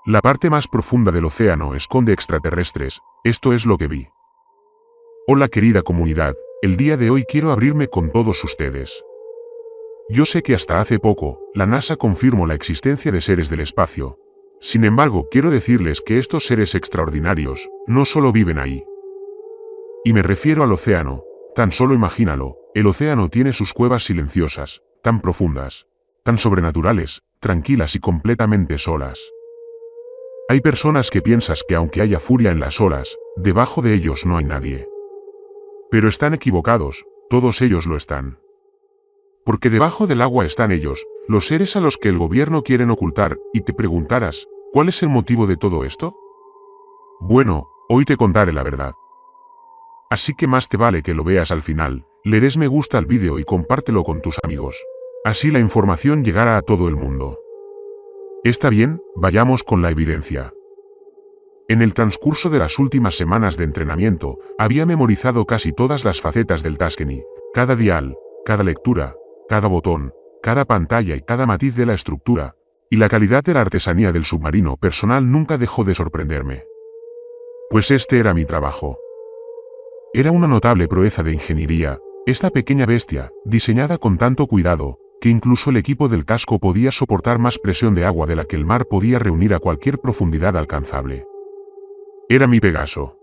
La parte más profunda del océano esconde extraterrestres, esto es lo que vi. Hola querida comunidad, el día de hoy quiero abrirme con todos ustedes. Yo sé que hasta hace poco, la NASA confirmó la existencia de seres del espacio. Sin embargo, quiero decirles que estos seres extraordinarios, no solo viven ahí. Y me refiero al océano, tan solo imagínalo, el océano tiene sus cuevas silenciosas, tan profundas, tan sobrenaturales, tranquilas y completamente solas. Hay personas que piensan que aunque haya furia en las olas, debajo de ellos no hay nadie. Pero están equivocados, todos ellos lo están. Porque debajo del agua están ellos, los seres a los que el gobierno quieren ocultar, y te preguntarás, ¿cuál es el motivo de todo esto? Bueno, hoy te contaré la verdad. Así que más te vale que lo veas al final, le des me gusta al vídeo y compártelo con tus amigos. Así la información llegará a todo el mundo. Está bien, vayamos con la evidencia. En el transcurso de las últimas semanas de entrenamiento, había memorizado casi todas las facetas del Tuscany, cada dial, cada lectura, cada botón, cada pantalla y cada matiz de la estructura, y la calidad de la artesanía del submarino personal nunca dejó de sorprenderme. Pues este era mi trabajo. Era una notable proeza de ingeniería, esta pequeña bestia, diseñada con tanto cuidado, que incluso el equipo del casco podía soportar más presión de agua de la que el mar podía reunir a cualquier profundidad alcanzable. Era mi Pegaso.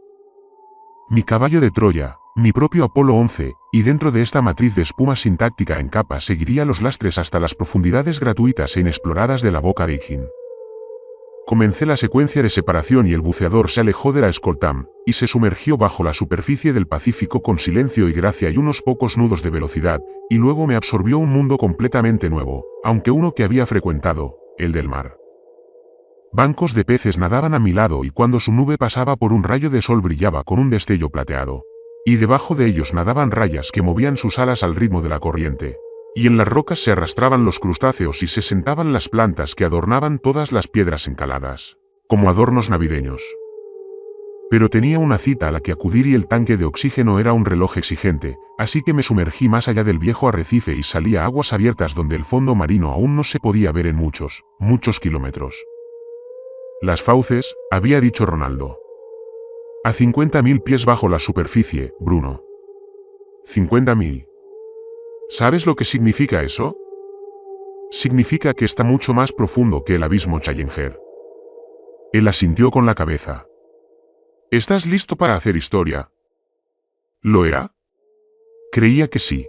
Mi caballo de Troya, mi propio Apolo 11, y dentro de esta matriz de espuma sintáctica en capa seguiría los lastres hasta las profundidades gratuitas e inexploradas de la boca de Ijin. Comencé la secuencia de separación y el buceador se alejó de la escoltam, y se sumergió bajo la superficie del Pacífico con silencio y gracia y unos pocos nudos de velocidad, y luego me absorbió un mundo completamente nuevo, aunque uno que había frecuentado, el del mar. Bancos de peces nadaban a mi lado y cuando su nube pasaba por un rayo de sol brillaba con un destello plateado. Y debajo de ellos nadaban rayas que movían sus alas al ritmo de la corriente. Y en las rocas se arrastraban los crustáceos y se sentaban las plantas que adornaban todas las piedras encaladas, como adornos navideños. Pero tenía una cita a la que acudir y el tanque de oxígeno era un reloj exigente, así que me sumergí más allá del viejo arrecife y salí a aguas abiertas donde el fondo marino aún no se podía ver en muchos kilómetros. Las fauces, había dicho Ronaldo. A 50.000 pies bajo la superficie, Bruno. 50.000. ¿Sabes lo que significa eso? Significa que está mucho más profundo que el abismo Challenger. Él asintió con la cabeza. ¿Estás listo para hacer historia? ¿Lo era? Creía que sí.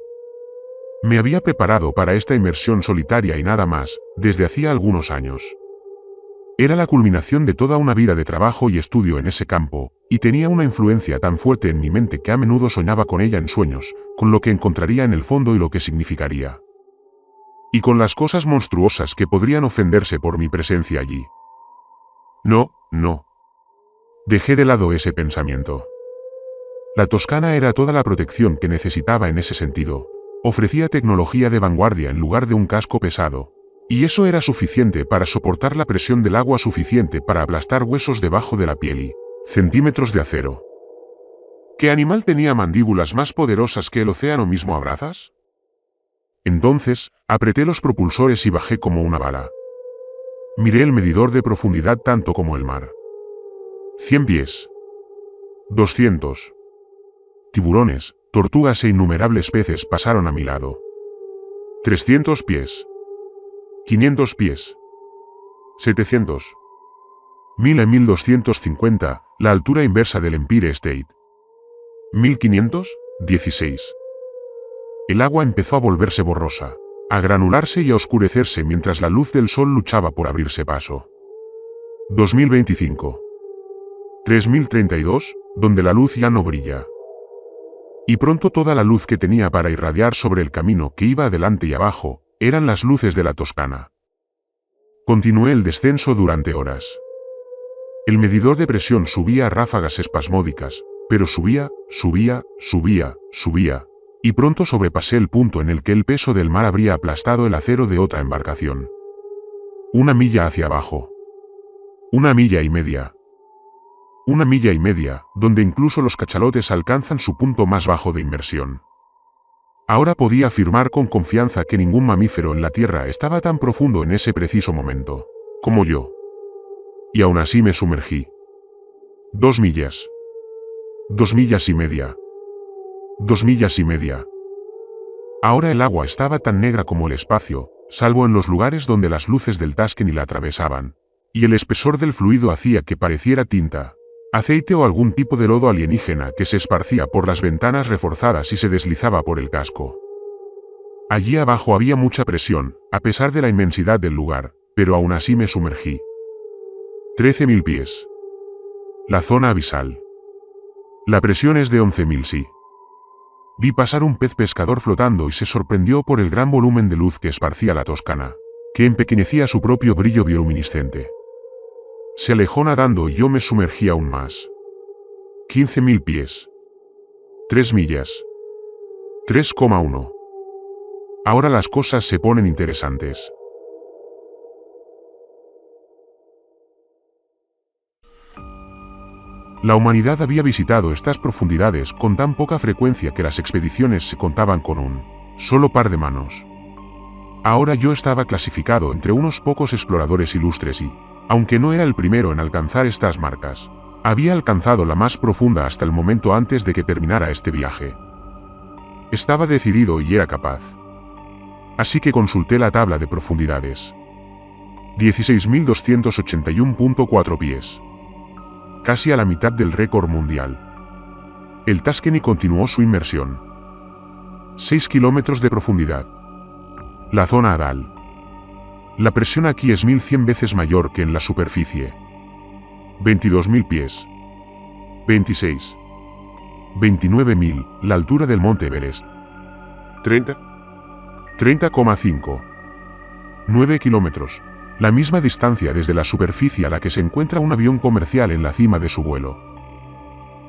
Me había preparado para esta inmersión solitaria y nada más, desde hacía algunos años. Era la culminación de toda una vida de trabajo y estudio en ese campo, y tenía una influencia tan fuerte en mi mente que a menudo soñaba con ella en sueños, con lo que encontraría en el fondo y lo que significaría. Y con las cosas monstruosas que podrían ofenderse por mi presencia allí. No. Dejé de lado ese pensamiento. La Toscana era toda la protección que necesitaba en ese sentido. Ofrecía tecnología de vanguardia en lugar de un casco pesado. Y eso era suficiente para soportar la presión del agua suficiente para aplastar huesos debajo de la piel y centímetros de acero. ¿Qué animal tenía mandíbulas más poderosas que el océano mismo, abrazas? Entonces, apreté los propulsores y bajé como una bala. Miré el medidor de profundidad tanto como el mar. 100 pies. 200. Tiburones, tortugas e innumerables peces pasaron a mi lado. 300 pies. 500 pies. 700. 1000 a 1250, la altura inversa del Empire State. 1500, 16. El agua empezó a volverse borrosa, a granularse y a oscurecerse mientras la luz del sol luchaba por abrirse paso. 2025. 3032, donde la luz ya no brilla. Y pronto toda la luz que tenía para irradiar sobre el camino que iba adelante y abajo, eran las luces de la Toscana. Continué el descenso durante horas. El medidor de presión subía a ráfagas espasmódicas, pero subía, y pronto sobrepasé el punto en el que el peso del mar habría aplastado el acero de otra embarcación. 1 milla hacia abajo. 1 milla y media. 1 milla y media, donde incluso los cachalotes alcanzan su punto más bajo de inmersión. Ahora podía afirmar con confianza que ningún mamífero en la Tierra estaba tan profundo en ese preciso momento como yo. Y aún así me sumergí. 2 millas. 2 millas y media. 2 millas y media. Ahora el agua estaba tan negra como el espacio, salvo en los lugares donde las luces del Tuscany la atravesaban, y el espesor del fluido hacía que pareciera tinta, aceite o algún tipo de lodo alienígena que se esparcía por las ventanas reforzadas y se deslizaba por el casco. Allí abajo había mucha presión, a pesar de la inmensidad del lugar, pero aún así me sumergí. 13.000 pies. La zona abisal. La presión es de 11.000 sí. Vi pasar un pez pescador flotando y se sorprendió por el gran volumen de luz que esparcía la Toscana, que empequeñecía su propio brillo bioluminiscente. Se alejó nadando y yo me sumergí aún más. 15.000 pies. 3 millas. 3,1. Ahora las cosas se ponen interesantes. La humanidad había visitado estas profundidades con tan poca frecuencia que las expediciones se contaban con un solo par de manos. Ahora yo estaba clasificado entre unos pocos exploradores ilustres y, aunque no era el primero en alcanzar estas marcas, había alcanzado la más profunda hasta el momento antes de que terminara este viaje. Estaba decidido y era capaz. Así que consulté la tabla de profundidades. 16.281.4 pies. Casi a la mitad del récord mundial. El Tuscany continuó su inmersión. 6 kilómetros de profundidad. La zona Hadal. La presión aquí es 1100 veces mayor que en la superficie. 22.000 pies. 26. 29.000, la altura del monte Everest. 30. 30,5. 9 kilómetros. La misma distancia desde la superficie a la que se encuentra un avión comercial en la cima de su vuelo.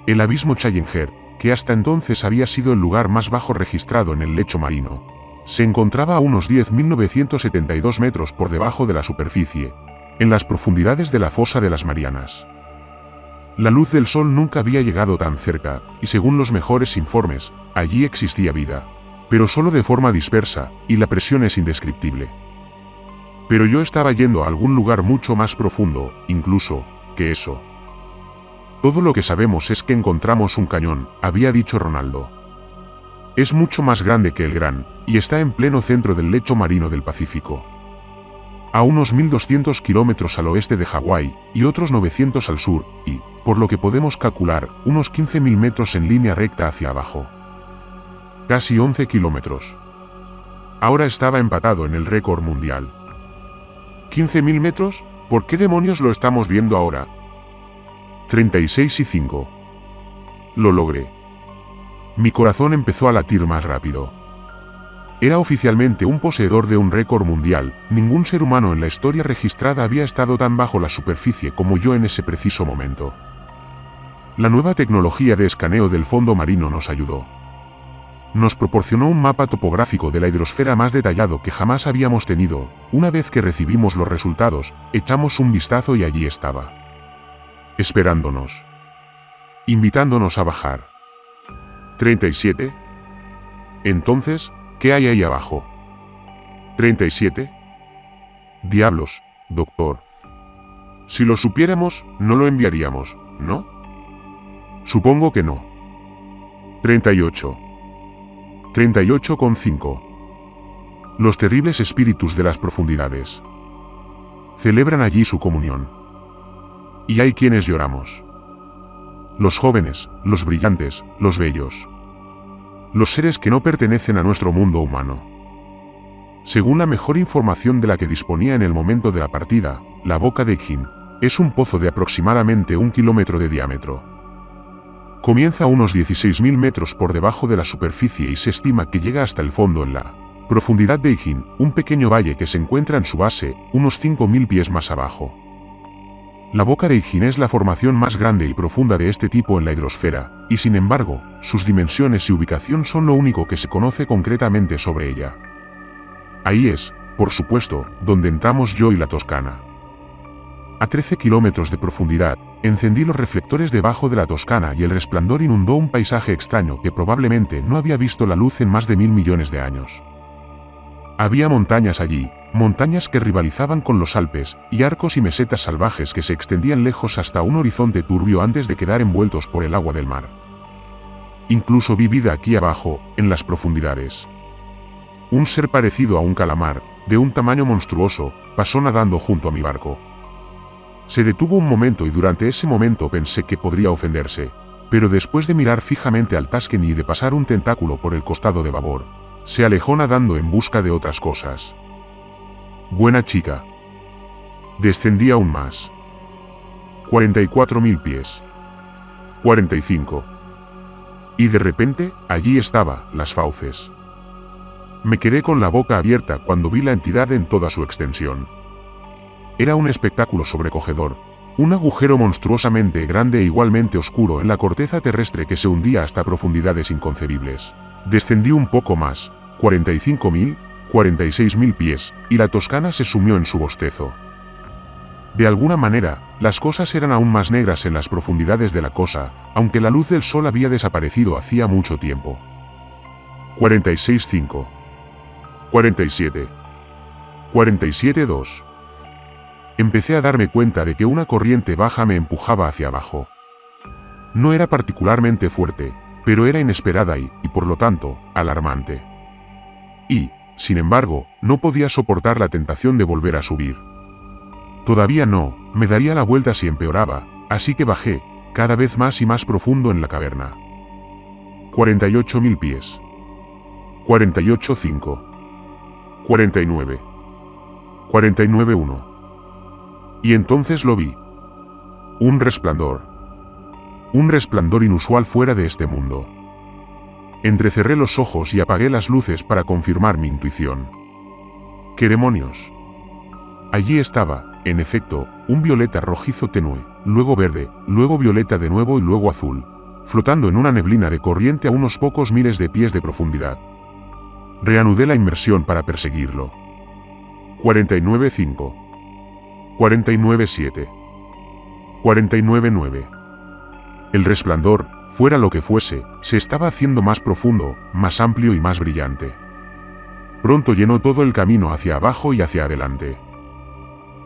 El abismo Challenger, que hasta entonces había sido el lugar más bajo registrado en el lecho marino, se encontraba a unos 10.972 metros por debajo de la superficie, en las profundidades de la fosa de las Marianas. La luz del sol nunca había llegado tan cerca, y según los mejores informes, allí existía vida, pero solo de forma dispersa, y la presión es indescriptible. Pero yo estaba yendo a algún lugar mucho más profundo, incluso, que eso. Todo lo que sabemos es que encontramos un cañón, había dicho Ronaldo. Es mucho más grande que el Gran, y está en pleno centro del lecho marino del Pacífico. A unos 1.200 kilómetros al oeste de Hawái, y otros 900 al sur, y, por lo que podemos calcular, unos 15.000 metros en línea recta hacia abajo. Casi 11 kilómetros. Ahora estaba empatado en el récord mundial. 15.000 metros, ¿por qué demonios lo estamos viendo ahora? 36,5. Lo logré. Mi corazón empezó a latir más rápido. Era oficialmente un poseedor de un récord mundial, ningún ser humano en la historia registrada había estado tan bajo la superficie como yo en ese preciso momento. La nueva tecnología de escaneo del fondo marino nos ayudó. Nos proporcionó un mapa topográfico de la hidrosfera más detallado que jamás habíamos tenido. Una vez que recibimos los resultados, echamos un vistazo y allí estaba. Esperándonos. Invitándonos a bajar. 37. Entonces, ¿qué hay ahí abajo? 37. Diablos, doctor. Si lo supiéramos, no lo enviaríamos, ¿no? Supongo que no. 38. 38,5. Los terribles espíritus de las profundidades celebran allí su comunión. Y hay quienes lloramos. Los jóvenes, los brillantes, los bellos. Los seres que no pertenecen a nuestro mundo humano. Según la mejor información de la que disponía en el momento de la partida, la boca de Ijin es un pozo de aproximadamente 1 kilómetro de diámetro. Comienza a unos 16.000 metros por debajo de la superficie y se estima que llega hasta el fondo en la profundidad de Ijin, un pequeño valle que se encuentra en su base, unos 5.000 pies más abajo. La boca de Ijin es la formación más grande y profunda de este tipo en la hidrosfera, y sin embargo, sus dimensiones y ubicación son lo único que se conoce concretamente sobre ella. Ahí es, por supuesto, donde entramos yo y la Toscana. A 13 kilómetros de profundidad, encendí los reflectores debajo de la Toscana y el resplandor inundó un paisaje extraño que probablemente no había visto la luz en más de 1.000 millones de años. Había montañas allí, montañas que rivalizaban con los Alpes, y arcos y mesetas salvajes que se extendían lejos hasta un horizonte turbio antes de quedar envueltos por el agua del mar. Incluso vi vida aquí abajo, en las profundidades. Un ser parecido a un calamar, de un tamaño monstruoso, pasó nadando junto a mi barco. Se detuvo un momento y durante ese momento pensé que podría ofenderse, pero después de mirar fijamente al Tuscany y de pasar un tentáculo por el costado de babor, se alejó nadando en busca de otras cosas. Buena chica. Descendí aún más. 44.000 pies. 45. Y de repente, allí estaba, las fauces. Me quedé con la boca abierta cuando vi la entidad en toda su extensión. Era un espectáculo sobrecogedor, un agujero monstruosamente grande e igualmente oscuro en la corteza terrestre que se hundía hasta profundidades inconcebibles. Descendí un poco más, 45.000, 46.000 pies, y la Toscana se sumió en su bostezo. De alguna manera, las cosas eran aún más negras en las profundidades de la cosa, aunque la luz del sol había desaparecido hacía mucho tiempo. 46.5. 47. 47.2. Empecé a darme cuenta de que una corriente baja me empujaba hacia abajo. No era particularmente fuerte, pero era inesperada y, por lo tanto, alarmante. Y, sin embargo, no podía soportar la tentación de volver a subir. Todavía no, me daría la vuelta si empeoraba, así que bajé, cada vez más y más profundo en la caverna. 48.000 pies. 48.5. 49. 49.1. Y entonces lo vi. Un resplandor. Un resplandor inusual fuera de este mundo. Entrecerré los ojos y apagué las luces para confirmar mi intuición. ¿Qué demonios? Allí estaba, en efecto, un violeta rojizo tenue, luego verde, luego violeta de nuevo y luego azul, flotando en una neblina de corriente a unos pocos miles de pies de profundidad. Reanudé la inmersión para perseguirlo. 49.5. 49.7. 49.9. El resplandor, fuera lo que fuese, se estaba haciendo más profundo, más amplio y más brillante. Pronto llenó todo el camino hacia abajo y hacia adelante.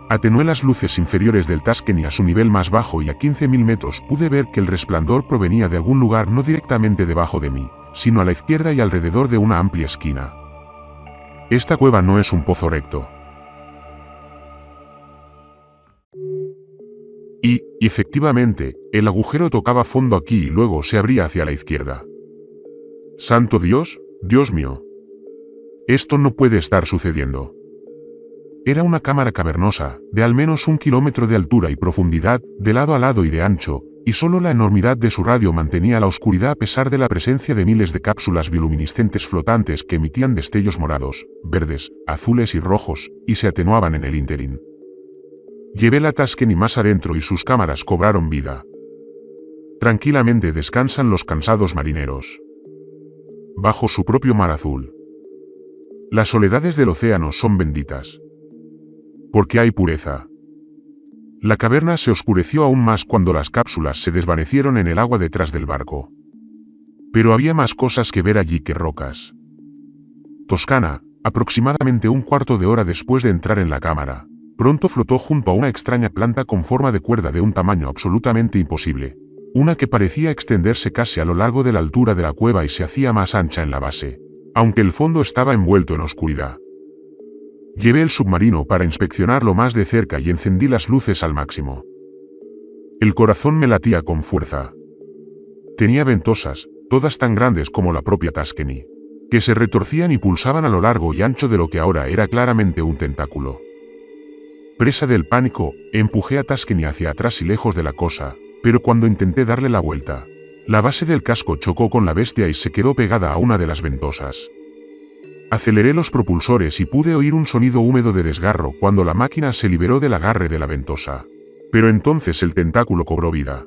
Atenué las luces inferiores del Tuscany a su nivel más bajo y a 15.000 metros pude ver que el resplandor provenía de algún lugar no directamente debajo de mí, sino a la izquierda y alrededor de una amplia esquina. Esta cueva no es un pozo recto. Y, efectivamente, el agujero tocaba fondo aquí y luego se abría hacia la izquierda. ¡Santo Dios, Dios mío! Esto no puede estar sucediendo. Era una cámara cavernosa, de al menos 1 kilómetro de altura y profundidad, de lado a lado y de ancho, y solo la enormidad de su radio mantenía la oscuridad a pesar de la presencia de miles de cápsulas bioluminiscentes flotantes que emitían destellos morados, verdes, azules y rojos, y se atenuaban en el ínterin. Llevé la Tuscany más adentro y sus cámaras cobraron vida. Tranquilamente descansan los cansados marineros. Bajo su propio mar azul. Las soledades del océano son benditas. Porque hay pureza. La caverna se oscureció aún más cuando las cápsulas se desvanecieron en el agua detrás del barco. Pero había más cosas que ver allí que rocas. Toscana, aproximadamente un cuarto de hora después de entrar en la cámara, pronto flotó junto a una extraña planta con forma de cuerda de un tamaño absolutamente imposible, una que parecía extenderse casi a lo largo de la altura de la cueva y se hacía más ancha en la base, aunque el fondo estaba envuelto en oscuridad. Llevé el submarino para inspeccionarlo más de cerca y encendí las luces al máximo. El corazón me latía con fuerza. Tenía ventosas, todas tan grandes como la propia Tuscany, que se retorcían y pulsaban a lo largo y ancho de lo que ahora era claramente un tentáculo. Presa del pánico, empujé a Tuscany hacia atrás y lejos de la cosa, pero cuando intenté darle la vuelta, la base del casco chocó con la bestia y se quedó pegada a una de las ventosas. Aceleré los propulsores y pude oír un sonido húmedo de desgarro cuando la máquina se liberó del agarre de la ventosa. Pero entonces el tentáculo cobró vida.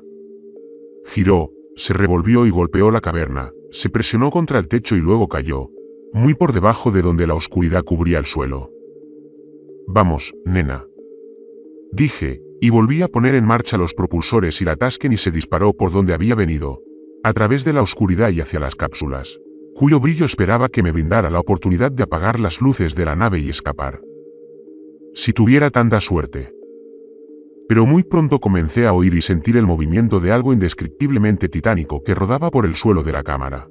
Giró, se revolvió y golpeó la caverna, se presionó contra el techo y luego cayó, muy por debajo de donde la oscuridad cubría el suelo. «Vamos, nena», dije, y volví a poner en marcha los propulsores y la Tuscany se disparó por donde había venido, a través de la oscuridad y hacia las cápsulas, cuyo brillo esperaba que me brindara la oportunidad de apagar las luces de la nave y escapar. Si tuviera tanta suerte. Pero muy pronto comencé a oír y sentir el movimiento de algo indescriptiblemente titánico que rodaba por el suelo de la cámara.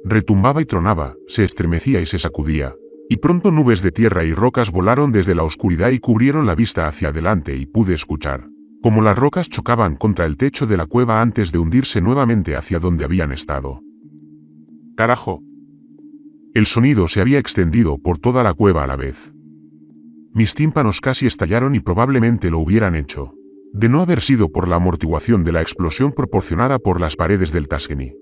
Retumbaba y tronaba, se estremecía y se sacudía, y pronto nubes de tierra y rocas volaron desde la oscuridad y cubrieron la vista hacia adelante y pude escuchar como las rocas chocaban contra el techo de la cueva antes de hundirse nuevamente hacia donde habían estado. ¡Carajo! El sonido se había extendido por toda la cueva a la vez. Mis tímpanos casi estallaron y probablemente lo hubieran hecho, de no haber sido por la amortiguación de la explosión proporcionada por las paredes del Tuscany.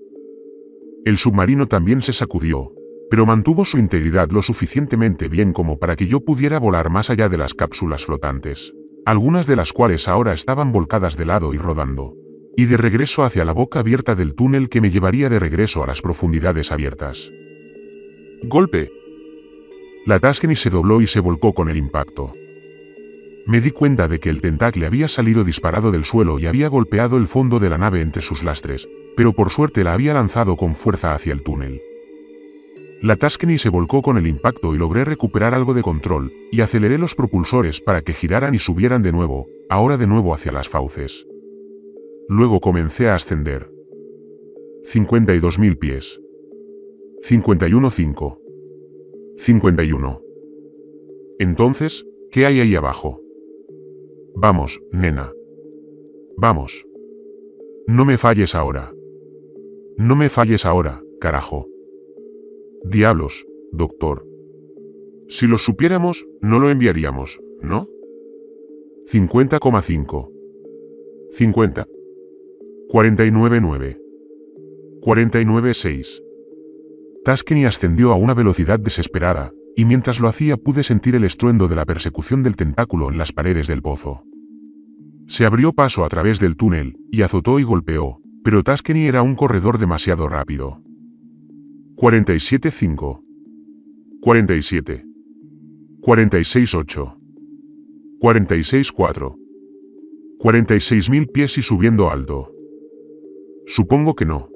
El submarino también se sacudió, pero mantuvo su integridad lo suficientemente bien como para que yo pudiera volar más allá de las cápsulas flotantes, algunas de las cuales ahora estaban volcadas de lado y rodando, y de regreso hacia la boca abierta del túnel que me llevaría de regreso a las profundidades abiertas. ¡Golpe! La Tuscany se dobló y se volcó con el impacto. Me di cuenta de que el tentacle había salido disparado del suelo y había golpeado el fondo de la nave entre sus lastres, pero por suerte la había lanzado con fuerza hacia el túnel. La Tuscany se volcó con el impacto y logré recuperar algo de control, y aceleré los propulsores para que giraran y subieran de nuevo, ahora de nuevo hacia las fauces. Luego comencé a ascender. 52.000 pies. 51.5. 51. Entonces, ¿qué hay ahí abajo? Vamos, nena. Vamos. No me falles ahora. No me falles ahora, carajo. Diablos, doctor. Si lo supiéramos, no lo enviaríamos, ¿no? 50,5. 50. 49,9. 49,6. Tuscany ascendió a una velocidad desesperada, y mientras lo hacía pude sentir el estruendo de la persecución del tentáculo en las paredes del pozo. Se abrió paso a través del túnel, y azotó y golpeó, pero Tuscany era un corredor demasiado rápido. 47,5. 47. 46,8. 46,4. 46.000 pies y subiendo alto. Supongo que no.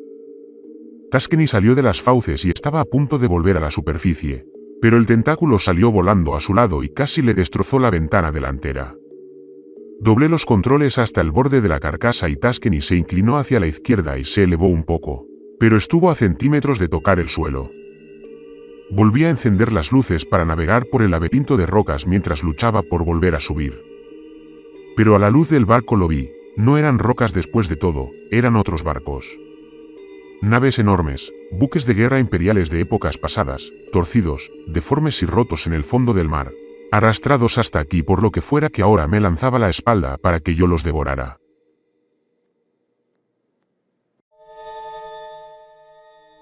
Tuscany salió de las fauces y estaba a punto de volver a la superficie, pero el tentáculo salió volando a su lado y casi le destrozó la ventana delantera. Doblé los controles hasta el borde de la carcasa y Tuscany se inclinó hacia la izquierda y se elevó un poco, pero estuvo a centímetros de tocar el suelo. Volví a encender las luces para navegar por el laberinto de rocas mientras luchaba por volver a subir. Pero a la luz del barco lo vi, no eran rocas después de todo, eran otros barcos. Naves enormes, buques de guerra imperiales de épocas pasadas, torcidos, deformes y rotos en el fondo del mar, arrastrados hasta aquí por lo que fuera que ahora me lanzaba la espalda para que yo los devorara.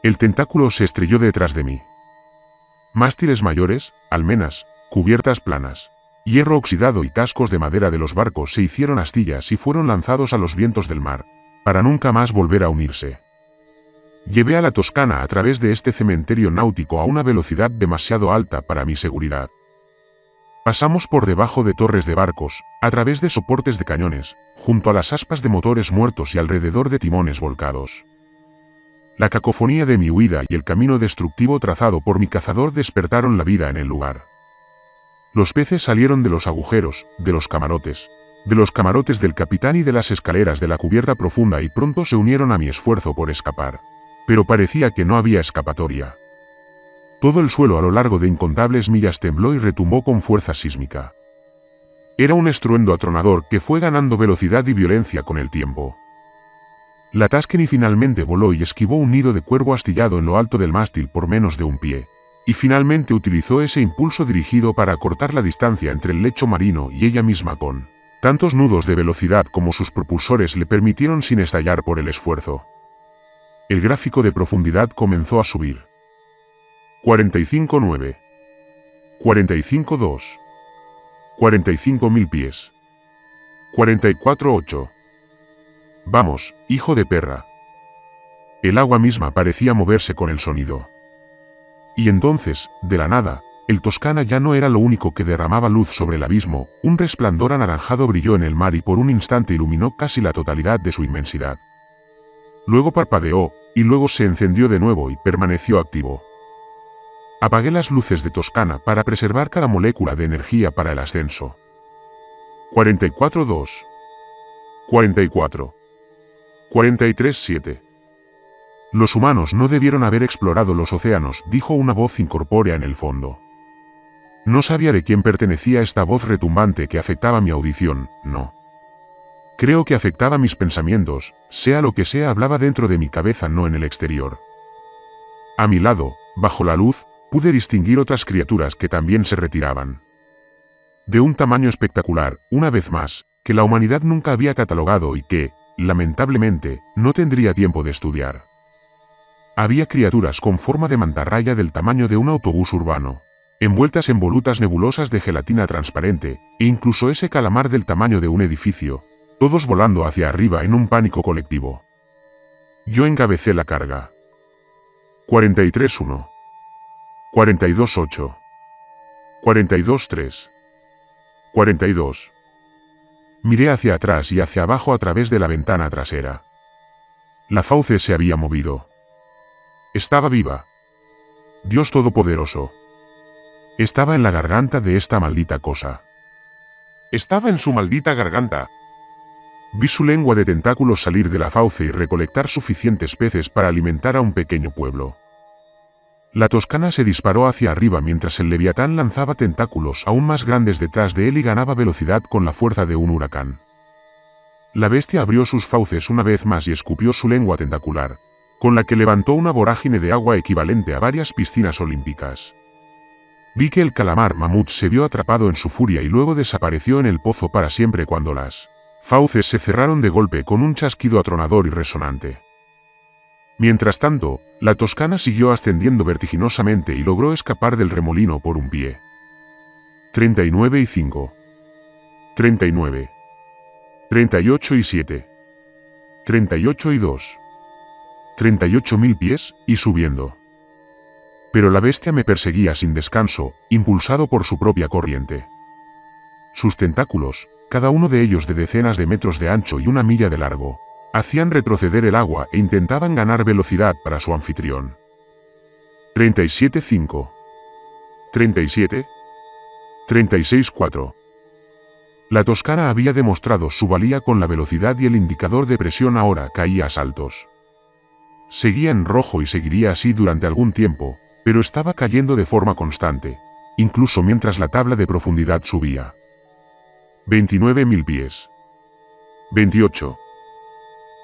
El tentáculo se estrelló detrás de mí. Mástiles mayores, almenas, cubiertas planas, hierro oxidado y cascos de madera de los barcos se hicieron astillas y fueron lanzados a los vientos del mar, para nunca más volver a unirse. Llevé a la Toscana a través de este cementerio náutico a una velocidad demasiado alta para mi seguridad. Pasamos por debajo de torres de barcos, a través de soportes de cañones, junto a las aspas de motores muertos y alrededor de timones volcados. La cacofonía de mi huida y el camino destructivo trazado por mi cazador despertaron la vida en el lugar. Los peces salieron de los agujeros, de los camarotes del capitán y de las escaleras de la cubierta profunda y pronto se unieron a mi esfuerzo por escapar. Pero parecía que no había escapatoria. Todo el suelo a lo largo de incontables millas tembló y retumbó con fuerza sísmica. Era un estruendo atronador que fue ganando velocidad y violencia con el tiempo. La Tuscany finalmente voló y esquivó un nido de cuervo astillado en lo alto del mástil por menos de un pie, y finalmente utilizó ese impulso dirigido para acortar la distancia entre el lecho marino y ella misma con tantos nudos de velocidad como sus propulsores le permitieron sin estallar por el esfuerzo. El gráfico de profundidad comenzó a subir. 45,9. 45,2. 45.000 pies. 44,8. Vamos, hijo de perra. El agua misma parecía moverse con el sonido. Y entonces, de la nada, el Toscana ya no era lo único que derramaba luz sobre el abismo, un resplandor anaranjado brilló en el mar y por un instante iluminó casi la totalidad de su inmensidad. Luego parpadeó, y luego se encendió de nuevo y permaneció activo. Apagué las luces de Toscana para preservar cada molécula de energía para el ascenso. 44-2. 44. 43-7. Los humanos no debieron haber explorado los océanos, dijo una voz incorpórea en el fondo. No sabía de quién pertenecía esta voz retumbante que afectaba mi audición, no. Creo que afectaba mis pensamientos, sea lo que sea, hablaba dentro de mi cabeza, no en el exterior. A mi lado, bajo la luz, pude distinguir otras criaturas que también se retiraban. De un tamaño espectacular, una vez más, que la humanidad nunca había catalogado y que, lamentablemente, no tendría tiempo de estudiar. Había criaturas con forma de mantarraya del tamaño de un autobús urbano, envueltas en volutas nebulosas de gelatina transparente, e incluso ese calamar del tamaño de un edificio, todos volando hacia arriba en un pánico colectivo. Yo encabecé la carga. 43-1. 42-8. 42-3. 42. Miré hacia atrás y hacia abajo a través de la ventana trasera. La fauce se había movido. Estaba viva. Dios Todopoderoso. Estaba en la garganta de esta maldita cosa. Estaba en su maldita garganta. Vi su lengua de tentáculos salir de la fauce y recolectar suficientes peces para alimentar a un pequeño pueblo. La Toscana se disparó hacia arriba mientras el Leviatán lanzaba tentáculos aún más grandes detrás de él y ganaba velocidad con la fuerza de un huracán. La bestia abrió sus fauces una vez más y escupió su lengua tentacular, con la que levantó una vorágine de agua equivalente a varias piscinas olímpicas. Vi que el calamar mamut se vio atrapado en su furia y luego desapareció en el pozo para siempre cuando las fauces se cerraron de golpe con un chasquido atronador y resonante. Mientras tanto, la Toscana siguió ascendiendo vertiginosamente y logró escapar del remolino por un pie. 39-5. 39. 38-7. 38-2. 38.000 pies, y subiendo. Pero la bestia me perseguía sin descanso, impulsado por su propia corriente. Sus tentáculos, cada uno de ellos de decenas de metros de ancho y 1 milla de largo, hacían retroceder el agua e intentaban ganar velocidad para su anfitrión. 37-5. 37. 36-4. La Toscana había demostrado su valía con la velocidad y el indicador de presión ahora caía a saltos. Seguía en rojo y seguiría así durante algún tiempo, pero estaba cayendo de forma constante, incluso mientras la tabla de profundidad subía. 29.000 pies. 28.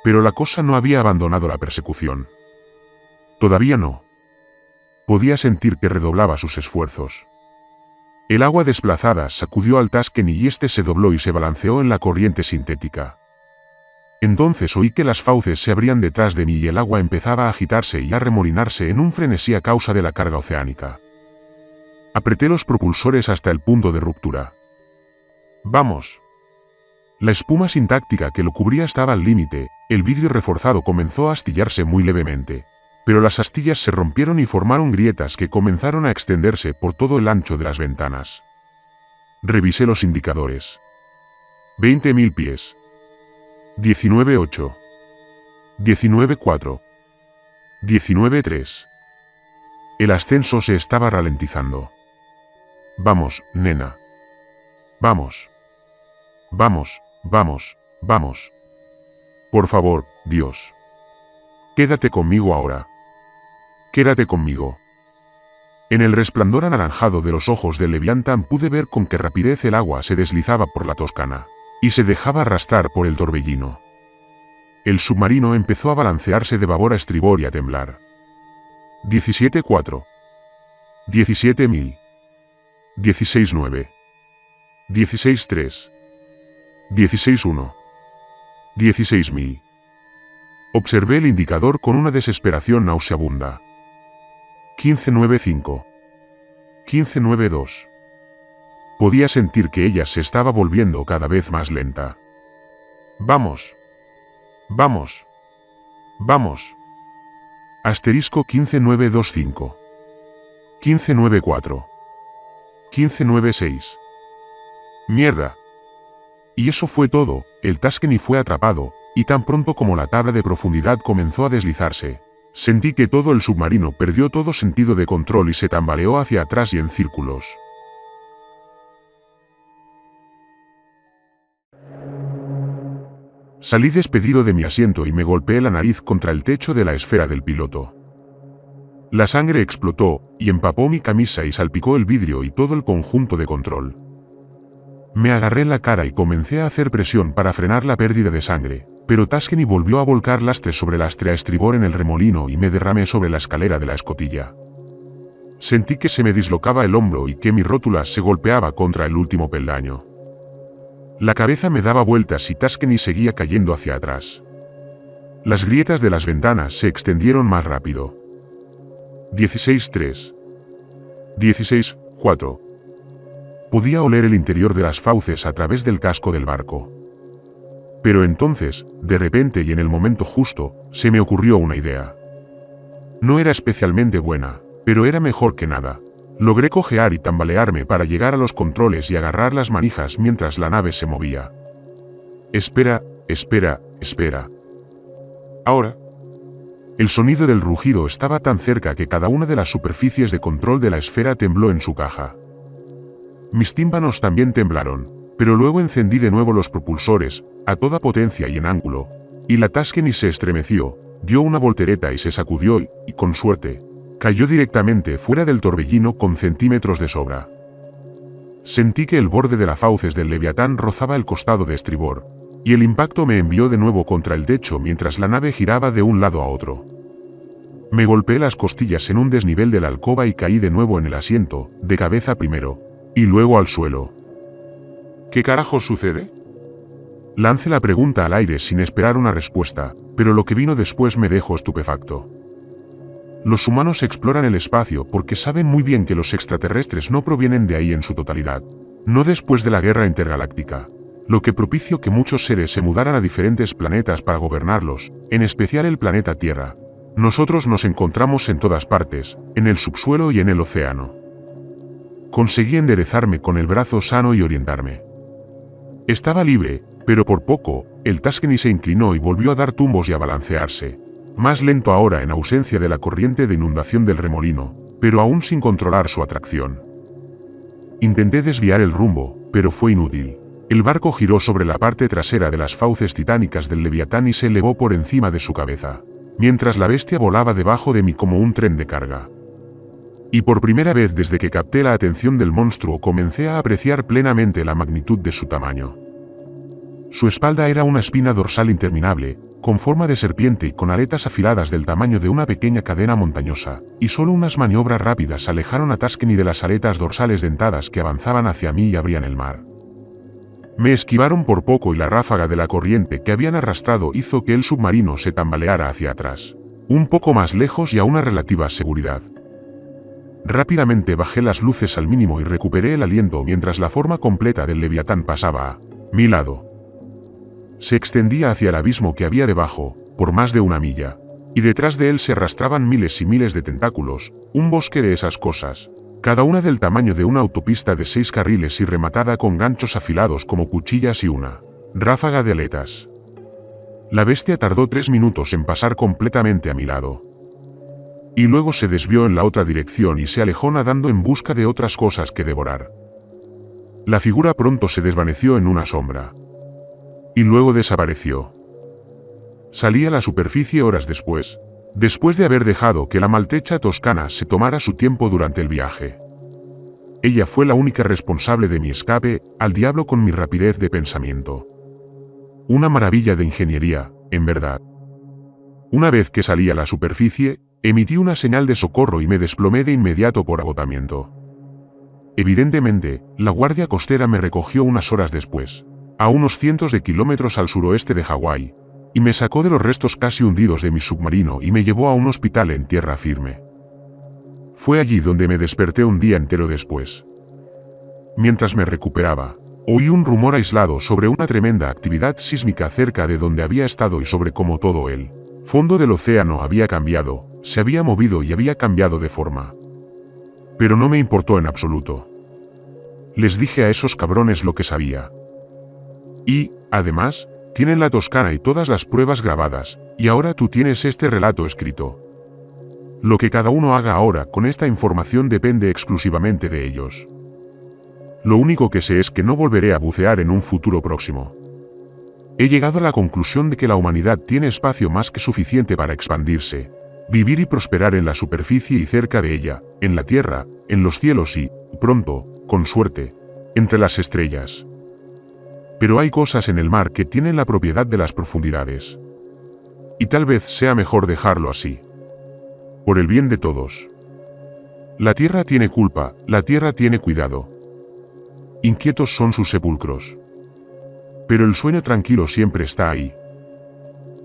Pero la cosa no había abandonado la persecución. Todavía no. Podía sentir que redoblaba sus esfuerzos. El agua desplazada sacudió al Tasken y este se dobló y se balanceó en la corriente sintética. Entonces oí que las fauces se abrían detrás de mí y el agua empezaba a agitarse y a remolinarse en un frenesí a causa de la carga oceánica. Apreté los propulsores hasta el punto de ruptura. ¡Vamos! La espuma sintáctica que lo cubría estaba al límite, el vidrio reforzado comenzó a astillarse muy levemente, pero las astillas se rompieron y formaron grietas que comenzaron a extenderse por todo el ancho de las ventanas. Revisé los indicadores. 20.000 pies. 19.8. 19.4. 19.3. El ascenso se estaba ralentizando. Vamos, nena. Vamos. Vamos, vamos, vamos. Por favor, Dios. Quédate conmigo ahora. Quédate conmigo. En el resplandor anaranjado de los ojos del Leviatán pude ver con qué rapidez el agua se deslizaba por la Toscana y se dejaba arrastrar por el torbellino. El submarino empezó a balancearse de babor a estribor y a temblar. 17.4. 17.000. 16.9. 16.3. 16.1. 16.000. Observé el indicador con una desesperación nauseabunda. 15.95. 15.92. Podía sentir que ella se estaba volviendo cada vez más lenta. Vamos. Vamos. Vamos. Asterisco 15.925. 15.94. 15.96. Mierda. Y eso fue todo, el Tasken fue atrapado, y tan pronto como la tabla de profundidad comenzó a deslizarse, Sentí que todo el submarino perdió todo sentido de control y se tambaleó hacia atrás y en círculos. Salí despedido de mi asiento y me golpeé la nariz contra el techo de la esfera del piloto. La sangre explotó y empapó mi camisa y salpicó el vidrio y todo el conjunto de control. Me agarré la cara y comencé a hacer presión para frenar la pérdida de sangre, pero Tuscany volvió a volcar lastre sobre lastre a estribor en el remolino y me derramé sobre la escalera de la escotilla. Sentí que se me dislocaba el hombro y que mi rótula se golpeaba contra el último peldaño. La cabeza me daba vueltas y Tuscany seguía cayendo hacia atrás. Las grietas de las ventanas se extendieron más rápido. 16:3. 16:4. Podía oler el interior de las fauces a través del casco del barco. Pero entonces, de repente y en el momento justo, se me ocurrió una idea. No era especialmente buena, pero era mejor que nada. Logré cojear y tambalearme para llegar a los controles y agarrar las manijas mientras la nave se movía. Espera, espera, espera. Ahora. El sonido del rugido estaba tan cerca que cada una de las superficies de control de la esfera tembló en su caja. Mis tímpanos también temblaron, pero luego encendí de nuevo los propulsores, a toda potencia y en ángulo, y la Tuscany se estremeció, dio una voltereta y se sacudió y, con suerte, cayó directamente fuera del torbellino con centímetros de sobra. Sentí que el borde de las fauces del Leviatán rozaba el costado de estribor, y el impacto me envió de nuevo contra el techo mientras la nave giraba de un lado a otro. Me golpeé las costillas en un desnivel de la alcoba y caí de nuevo en el asiento, de cabeza primero, y luego al suelo. ¿Qué carajo sucede? Lancé la pregunta al aire sin esperar una respuesta, pero lo que vino después me dejó estupefacto. Los humanos exploran el espacio porque saben muy bien que los extraterrestres no provienen de ahí en su totalidad, no después de la guerra intergaláctica, lo que propició que muchos seres se mudaran a diferentes planetas para gobernarlos, en especial el planeta Tierra. Nosotros nos encontramos en todas partes, en el subsuelo y en el océano. Conseguí enderezarme con el brazo sano y orientarme. Estaba libre, pero por poco, el Tuscany se inclinó y volvió a dar tumbos y a balancearse. Más lento ahora en ausencia de la corriente de inundación del remolino, pero aún sin controlar su atracción. Intenté desviar el rumbo, pero fue inútil. El barco giró sobre la parte trasera de las fauces titánicas del Leviatán y se elevó por encima de su cabeza, mientras la bestia volaba debajo de mí como un tren de carga. Y por primera vez desde que capté la atención del monstruo comencé a apreciar plenamente la magnitud de su tamaño. Su espalda era una espina dorsal interminable, con forma de serpiente y con aletas afiladas del tamaño de una pequeña cadena montañosa, y solo unas maniobras rápidas alejaron a Tuscany de las aletas dorsales dentadas que avanzaban hacia mí y abrían el mar. Me esquivaron por poco y la ráfaga de la corriente que habían arrastrado hizo que el submarino se tambaleara hacia atrás, un poco más lejos y a una relativa seguridad. Rápidamente bajé las luces al mínimo y recuperé el aliento mientras la forma completa del Leviatán pasaba a mi lado. Se extendía hacia el abismo que había debajo, por más de 1 milla, y detrás de él se arrastraban miles y miles de tentáculos, un bosque de esas cosas, cada una del tamaño de una autopista de 6 carriles y rematada con ganchos afilados como cuchillas y una ráfaga de aletas. La bestia tardó 3 minutos en pasar completamente a mi lado. Y luego se desvió en la otra dirección y se alejó nadando en busca de otras cosas que devorar. La figura pronto se desvaneció en una sombra. Y luego desapareció. Salí a la superficie horas después de haber dejado que la maltrecha toscana se tomara su tiempo durante el viaje. Ella fue la única responsable de mi escape, al diablo con mi rapidez de pensamiento. Una maravilla de ingeniería, en verdad. Una vez que salí a la superficie, emití una señal de socorro y me desplomé de inmediato por agotamiento. Evidentemente, la guardia costera me recogió unas horas después, a unos cientos de kilómetros al suroeste de Hawái, y me sacó de los restos casi hundidos de mi submarino y me llevó a un hospital en tierra firme. Fue allí donde me desperté un día entero después. Mientras me recuperaba, oí un rumor aislado sobre una tremenda actividad sísmica cerca de donde había estado y sobre cómo todo el fondo del océano había cambiado, se había movido y había cambiado de forma. Pero no me importó en absoluto. Les dije a esos cabrones lo que sabía. Y, además, tienen la Toscana y todas las pruebas grabadas, y ahora tú tienes este relato escrito. Lo que cada uno haga ahora con esta información depende exclusivamente de ellos. Lo único que sé es que no volveré a bucear en un futuro próximo. He llegado a la conclusión de que la humanidad tiene espacio más que suficiente para expandirse, vivir y prosperar en la superficie y cerca de ella, en la tierra, en los cielos y, pronto, con suerte, entre las estrellas. Pero hay cosas en el mar que tienen la propiedad de las profundidades. Y tal vez sea mejor dejarlo así. Por el bien de todos. La tierra tiene culpa, la tierra tiene cuidado. Inquietos son sus sepulcros. Pero el sueño tranquilo siempre está ahí.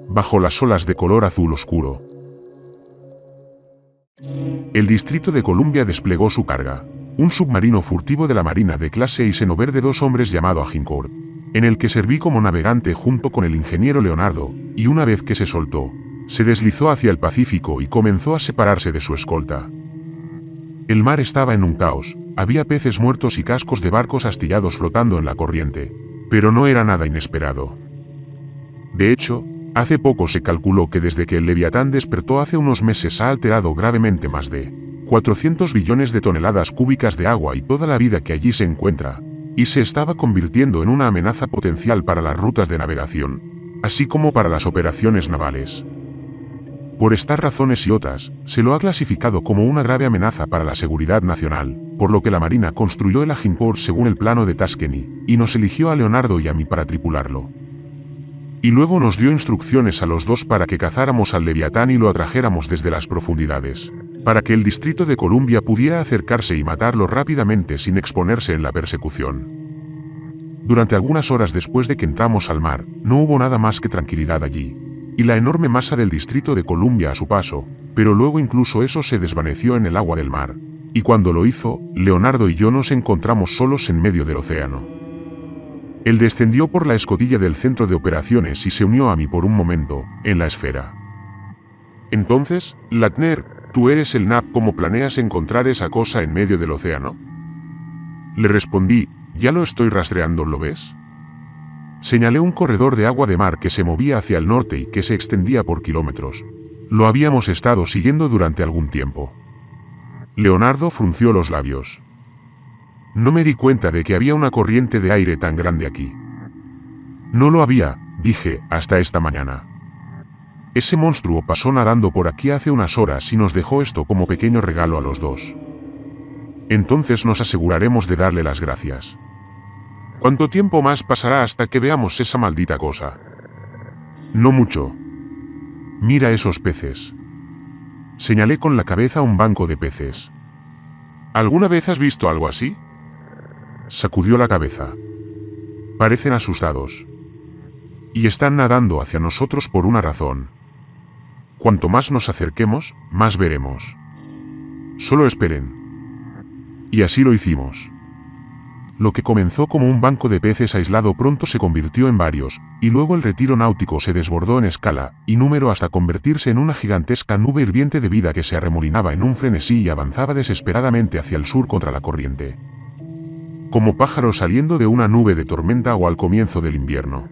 Bajo las olas de color azul oscuro. El Distrito de Columbia desplegó su carga. Un submarino furtivo de la Marina de clase Eisenhower de 2 hombres llamado Agincourt, en el que serví como navegante junto con el ingeniero Leonardo, y una vez que se soltó, se deslizó hacia el Pacífico y comenzó a separarse de su escolta. El mar estaba en un caos, había peces muertos y cascos de barcos astillados flotando en la corriente, pero no era nada inesperado. De hecho, hace poco se calculó que desde que el Leviatán despertó hace unos meses ha alterado gravemente más de 400 billones de toneladas cúbicas de agua y toda la vida que allí se encuentra, y se estaba convirtiendo en una amenaza potencial para las rutas de navegación, así como para las operaciones navales. Por estas razones y otras, se lo ha clasificado como una grave amenaza para la seguridad nacional, por lo que la Marina construyó el Agincourt según el plano de Tuscany, y nos eligió a Leonardo y a mí para tripularlo. Y luego nos dio instrucciones a los dos para que cazáramos al Leviatán y lo atrajéramos desde las profundidades, para que el Distrito de Columbia pudiera acercarse y matarlo rápidamente sin exponerse en la persecución. Durante algunas horas después de que entramos al mar, no hubo nada más que tranquilidad allí, y la enorme masa del Distrito de Columbia a su paso, pero luego incluso eso se desvaneció en el agua del mar, y cuando lo hizo, Leonardo y yo nos encontramos solos en medio del océano. Él descendió por la escotilla del centro de operaciones y se unió a mí por un momento, en la esfera. Entonces, Latner, ¿tú eres el NAP? ¿Cómo planeas encontrar esa cosa en medio del océano? Le respondí, ya lo estoy rastreando, ¿lo ves? Señalé un corredor de agua de mar que se movía hacia el norte y que se extendía por kilómetros. Lo habíamos estado siguiendo durante algún tiempo. Leonardo frunció los labios. No me di cuenta de que había una corriente de aire tan grande aquí. No lo había, dije, hasta esta mañana. Ese monstruo pasó nadando por aquí hace unas horas y nos dejó esto como pequeño regalo a los dos. Entonces nos aseguraremos de darle las gracias. ¿Cuánto tiempo más pasará hasta que veamos esa maldita cosa? No mucho. Mira esos peces. Señalé con la cabeza un banco de peces. ¿Alguna vez has visto algo así? Sacudió la cabeza. Parecen asustados. Y están nadando hacia nosotros por una razón. Cuanto más nos acerquemos, más veremos. Solo esperen. Y así lo hicimos. Lo que comenzó como un banco de peces aislado pronto se convirtió en varios, y luego el retiro náutico se desbordó en escala y número hasta convertirse en una gigantesca nube hirviente de vida que se arremolinaba en un frenesí y avanzaba desesperadamente hacia el sur contra la corriente. Como pájaros saliendo de una nube de tormenta o al comienzo del invierno.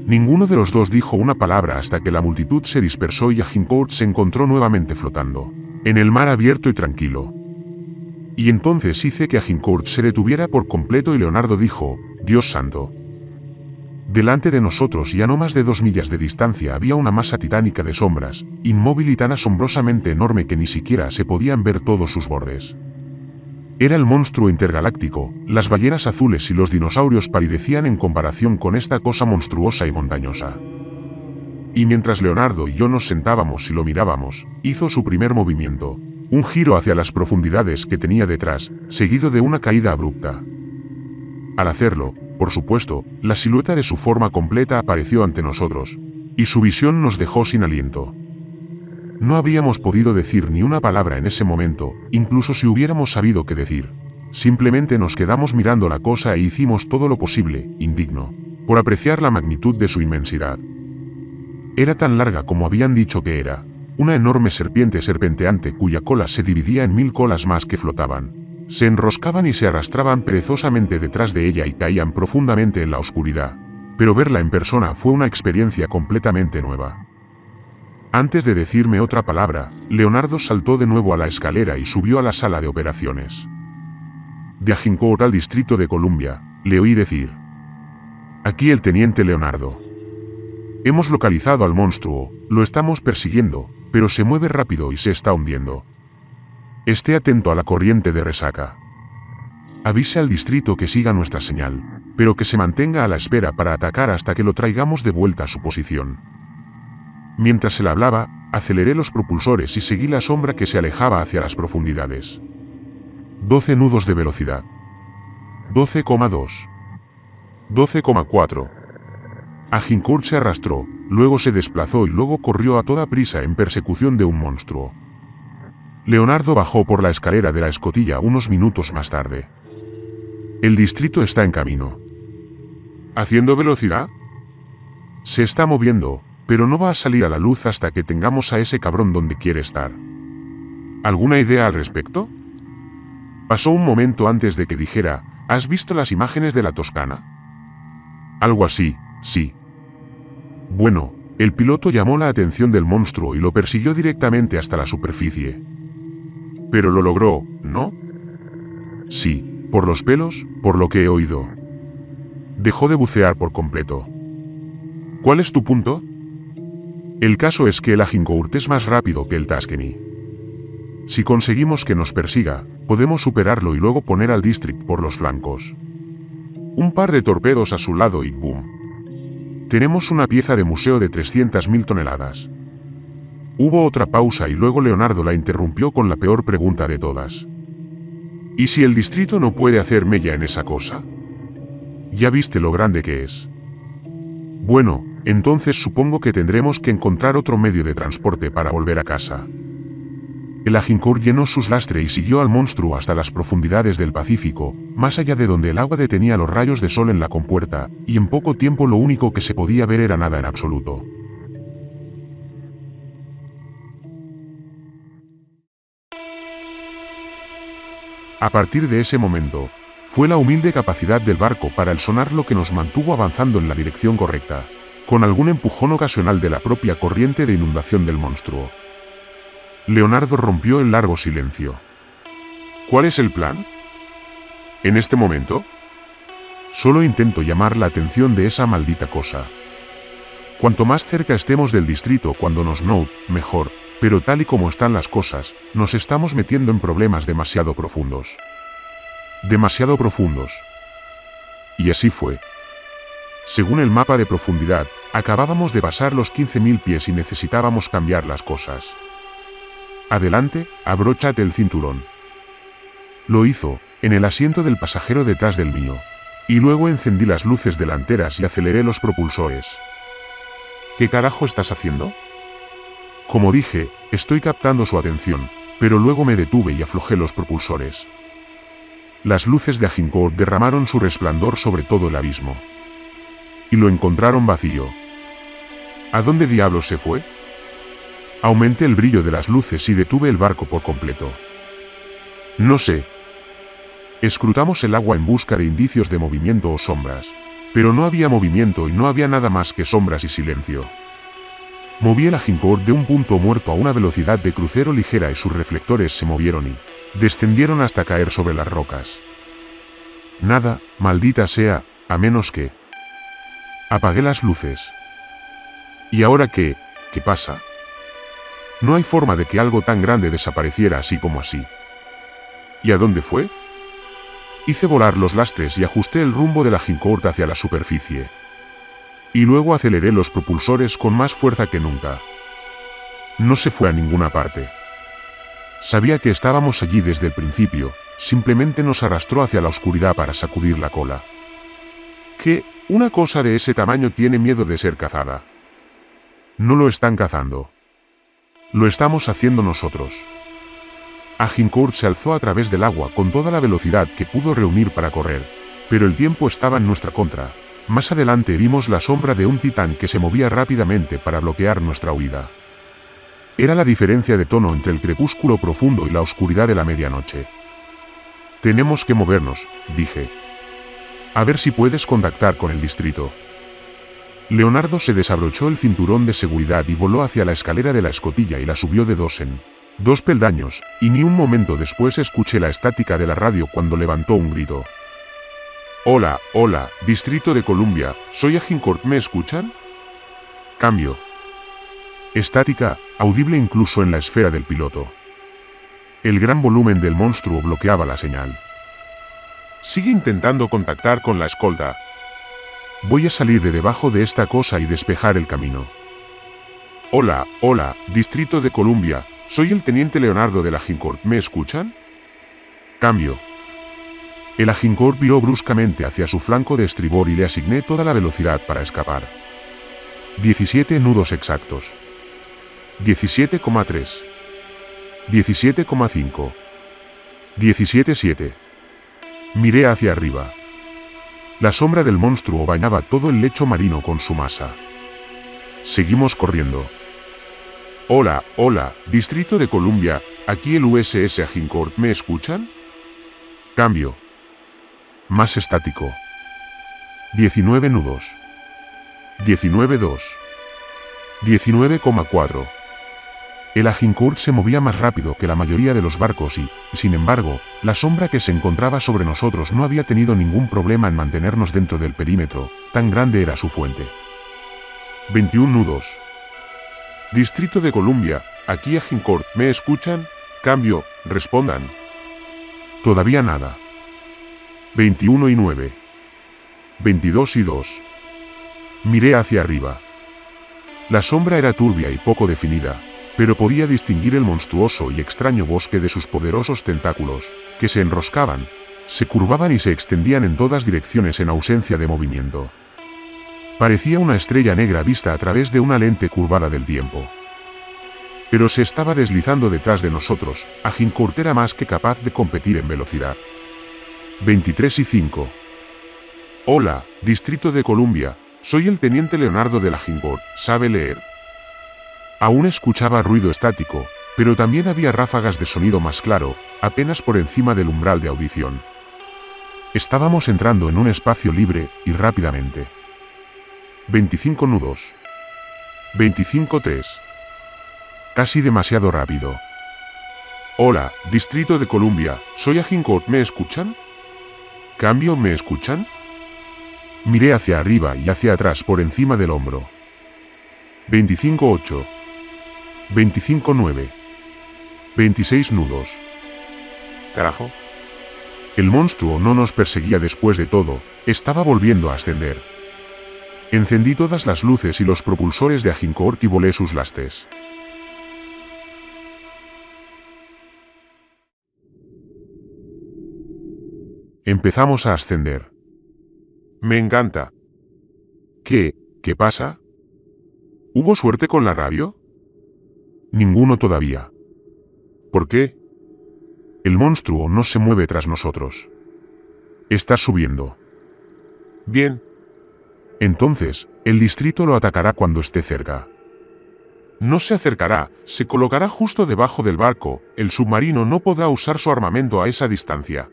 Ninguno de los dos dijo una palabra hasta que la multitud se dispersó y Agincourt se encontró nuevamente flotando, en el mar abierto y tranquilo. Y entonces hice que Agincourt se detuviera por completo y Leonardo dijo, Dios santo. Delante de nosotros y a no más de 2 millas de distancia había una masa titánica de sombras, inmóvil y tan asombrosamente enorme que ni siquiera se podían ver todos sus bordes. Era el monstruo intergaláctico, las ballenas azules y los dinosaurios palidecían en comparación con esta cosa monstruosa y montañosa. Y mientras Leonardo y yo nos sentábamos y lo mirábamos, hizo su primer movimiento, un giro hacia las profundidades que tenía detrás, seguido de una caída abrupta. Al hacerlo, por supuesto, la silueta de su forma completa apareció ante nosotros, y su visión nos dejó sin aliento. No habríamos podido decir ni una palabra en ese momento, incluso si hubiéramos sabido qué decir. Simplemente nos quedamos mirando la cosa e hicimos todo lo posible, indigno, por apreciar la magnitud de su inmensidad. Era tan larga como habían dicho que era, una enorme serpiente serpenteante cuya cola se dividía en 1000 colas más que flotaban. Se enroscaban y se arrastraban perezosamente detrás de ella y caían profundamente en la oscuridad. Pero verla en persona fue una experiencia completamente nueva. Antes de decirme otra palabra, Leonardo saltó de nuevo a la escalera y subió a la sala de operaciones. De Agincourt al Distrito de Columbia, le oí decir. Aquí el teniente Leonardo. Hemos localizado al monstruo, lo estamos persiguiendo, pero se mueve rápido y se está hundiendo. Esté atento a la corriente de resaca. Avise al distrito que siga nuestra señal, pero que se mantenga a la espera para atacar hasta que lo traigamos de vuelta a su posición. Mientras él hablaba, aceleré los propulsores y seguí la sombra que se alejaba hacia las profundidades. 12 nudos de velocidad. 12,2. 12,4. Agincourt se arrastró, luego se desplazó y luego corrió a toda prisa en persecución de un monstruo. Leonardo bajó por la escalera de la escotilla unos minutos más tarde. El distrito está en camino. ¿Haciendo velocidad? Se está moviendo, pero no va a salir a la luz hasta que tengamos a ese cabrón donde quiere estar. ¿Alguna idea al respecto? Pasó un momento antes de que dijera, ¿has visto las imágenes de la Toscana? Algo así, sí. Bueno, el piloto llamó la atención del monstruo y lo persiguió directamente hasta la superficie. Pero lo logró, ¿no? Sí, por los pelos, por lo que he oído. Dejó de bucear por completo. ¿Cuál es tu punto? El caso es que el Agincourt es más rápido que el Tuscany. Si conseguimos que nos persiga, podemos superarlo y luego poner al District por los flancos. Un par de torpedos a su lado y ¡boom! Tenemos una pieza de museo de 300.000 toneladas. Hubo otra pausa y luego Leonardo la interrumpió con la peor pregunta de todas. ¿Y si el distrito no puede hacer mella en esa cosa? Ya viste lo grande que es. Bueno, entonces supongo que tendremos que encontrar otro medio de transporte para volver a casa. El Agincourt llenó sus lastres y siguió al monstruo hasta las profundidades del Pacífico, más allá de donde el agua detenía los rayos de sol en la compuerta, y en poco tiempo lo único que se podía ver era nada en absoluto. A partir de ese momento, fue la humilde capacidad del barco para el sonar lo que nos mantuvo avanzando en la dirección correcta, con algún empujón ocasional de la propia corriente de inundación del monstruo. Leonardo rompió el largo silencio. ¿Cuál es el plan? ¿En este momento? Solo intento llamar la atención de esa maldita cosa. Cuanto más cerca estemos del distrito cuando nos note, mejor, pero tal y como están las cosas, nos estamos metiendo en problemas demasiado profundos. Demasiado profundos. Y así fue. Según el mapa de profundidad, acabábamos de pasar los 15.000 pies y necesitábamos cambiar las cosas. Adelante, abróchate el cinturón. Lo hizo, en el asiento del pasajero detrás del mío. Y luego encendí las luces delanteras y aceleré los propulsores. ¿Qué carajo estás haciendo? Como dije, estoy captando su atención, pero luego me detuve y aflojé los propulsores. Las luces de Agincourt derramaron su resplandor sobre todo el abismo. Y lo encontraron vacío. ¿A dónde diablos se fue? Aumenté el brillo de las luces y detuve el barco por completo. No sé. Escrutamos el agua en busca de indicios de movimiento o sombras, pero no había movimiento y no había nada más que sombras y silencio. Moví el Agincourt de un punto muerto a una velocidad de crucero ligera y sus reflectores se movieron y descendieron hasta caer sobre las rocas. Nada, maldita sea, a menos que... Apagué las luces. ¿Y ahora qué? ¿Qué pasa? No hay forma de que algo tan grande desapareciera así como así. ¿Y a dónde fue? Hice volar los lastres y ajusté el rumbo del Agincourt hacia la superficie. Y luego aceleré los propulsores con más fuerza que nunca. No se fue a ninguna parte. Sabía que estábamos allí desde el principio, simplemente nos arrastró hacia la oscuridad para sacudir la cola. ¿Qué? Una cosa de ese tamaño tiene miedo de ser cazada. No lo están cazando. Lo estamos haciendo nosotros. Agincourt se alzó a través del agua con toda la velocidad que pudo reunir para correr, pero el tiempo estaba en nuestra contra. Más adelante vimos la sombra de un titán que se movía rápidamente para bloquear nuestra huida. Era la diferencia de tono entre el crepúsculo profundo y la oscuridad de la medianoche. Tenemos que movernos, dije. A ver si puedes contactar con el distrito. Leonardo se desabrochó el cinturón de seguridad y voló hacia la escalera de la escotilla y la subió de dos en dos peldaños, y ni un momento después escuché la estática de la radio cuando levantó un grito. Hola, hola, Distrito de Columbia, soy Agincourt, ¿me escuchan? Cambio. Estática, audible incluso en la esfera del piloto. El gran volumen del monstruo bloqueaba la señal. Sigue intentando contactar con la escolta. Voy a salir de debajo de esta cosa y despejar el camino. Hola, hola, Distrito de Columbia, soy el teniente Leonardo del Agincourt, ¿me escuchan? Cambio. El Agincourt viró bruscamente hacia su flanco de estribor y le asigné toda la velocidad para escapar. 17 nudos exactos. 17,3. 17,5. 17,7. Miré hacia arriba. La sombra del monstruo bañaba todo el lecho marino con su masa. Seguimos corriendo. Hola, hola, Distrito de Columbia, aquí el USS Agincourt, ¿me escuchan? Cambio. Más estático. 19 nudos. 19,2. 19,4. El Agincourt se movía más rápido que la mayoría de los barcos y, sin embargo, la sombra que se encontraba sobre nosotros no había tenido ningún problema en mantenernos dentro del perímetro, tan grande era su fuente. 21 nudos. Distrito de Columbia, aquí Agincourt, ¿me escuchan? Cambio, respondan. Todavía nada. 21,9. 22,2. Miré hacia arriba. La sombra era turbia y poco definida, pero podía distinguir el monstruoso y extraño bosque de sus poderosos tentáculos, que se enroscaban, se curvaban y se extendían en todas direcciones en ausencia de movimiento. Parecía una estrella negra vista a través de una lente curvada del tiempo. Pero se estaba deslizando detrás de nosotros. Agincourt era más que capaz de competir en velocidad. 23,5. Hola, Distrito de Columbia, soy el teniente Leonardo del Agincourt, ¿sabe leer? Aún escuchaba ruido estático, pero también había ráfagas de sonido más claro, apenas por encima del umbral de audición. Estábamos entrando en un espacio libre, y rápidamente. 25 nudos. 25,3. Casi demasiado rápido. Hola, Distrito de Columbia, soy Agincourt, ¿me escuchan? Cambio, ¿me escuchan? Miré hacia arriba y hacia atrás por encima del hombro. 25,8. 25,9. 26 nudos. Carajo. El monstruo no nos perseguía después de todo, estaba volviendo a ascender. Encendí todas las luces y los propulsores de Agincourt y volé sus lastres. Empezamos a ascender. Me encanta. ¿Qué pasa? ¿Hubo suerte con la radio? Ninguno todavía. ¿Por qué? El monstruo no se mueve tras nosotros. Está subiendo. Bien. Entonces, el distrito lo atacará cuando esté cerca. No se acercará, se colocará justo debajo del barco, el submarino no podrá usar su armamento a esa distancia.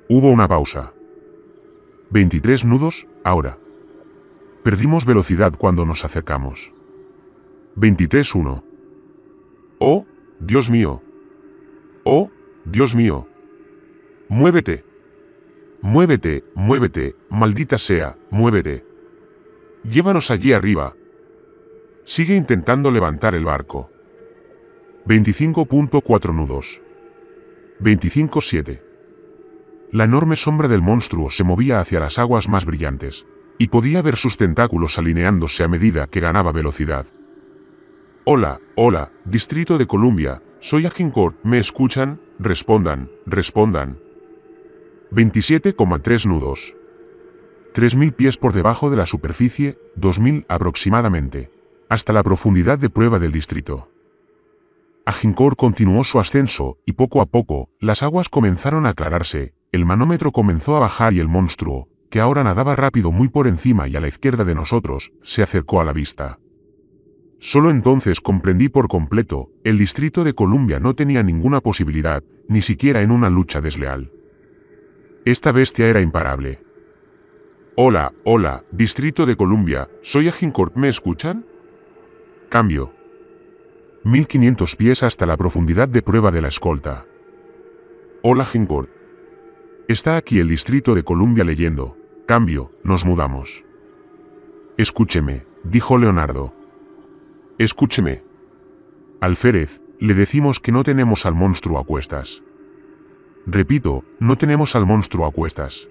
Hubo una pausa. 23 nudos, ahora. Perdimos velocidad cuando nos acercamos. 23,1. ¡Oh, Dios mío! ¡Oh, Dios mío! ¡Muévete! ¡Muévete, muévete, maldita sea, muévete! Llévanos allí arriba. Sigue intentando levantar el barco. 25,4 nudos. 25,7. La enorme sombra del monstruo se movía hacia las aguas más brillantes, y podía ver sus tentáculos alineándose a medida que ganaba velocidad. Hola, hola, Distrito de Columbia, soy Agincourt, ¿me escuchan? Respondan, respondan. 27,3 nudos. 3.000 pies por debajo de la superficie, 2.000 aproximadamente, hasta la profundidad de prueba del distrito. Agincourt continuó su ascenso, y poco a poco, las aguas comenzaron a aclararse, el manómetro comenzó a bajar y el monstruo, que ahora nadaba rápido muy por encima y a la izquierda de nosotros, se acercó a la vista. Solo entonces comprendí por completo, el Distrito de Columbia no tenía ninguna posibilidad, ni siquiera en una lucha desleal. Esta bestia era imparable. Hola, hola, Distrito de Columbia, soy Agincourt, ¿me escuchan? Cambio. 1500 pies hasta la profundidad de prueba de la escolta. Hola Agincourt. Está aquí el Distrito de Columbia leyendo. Cambio, nos mudamos. Escúcheme, dijo Leonardo. Escúcheme. Alférez, le decimos que no tenemos al monstruo a cuestas. Repito, no tenemos al monstruo a cuestas.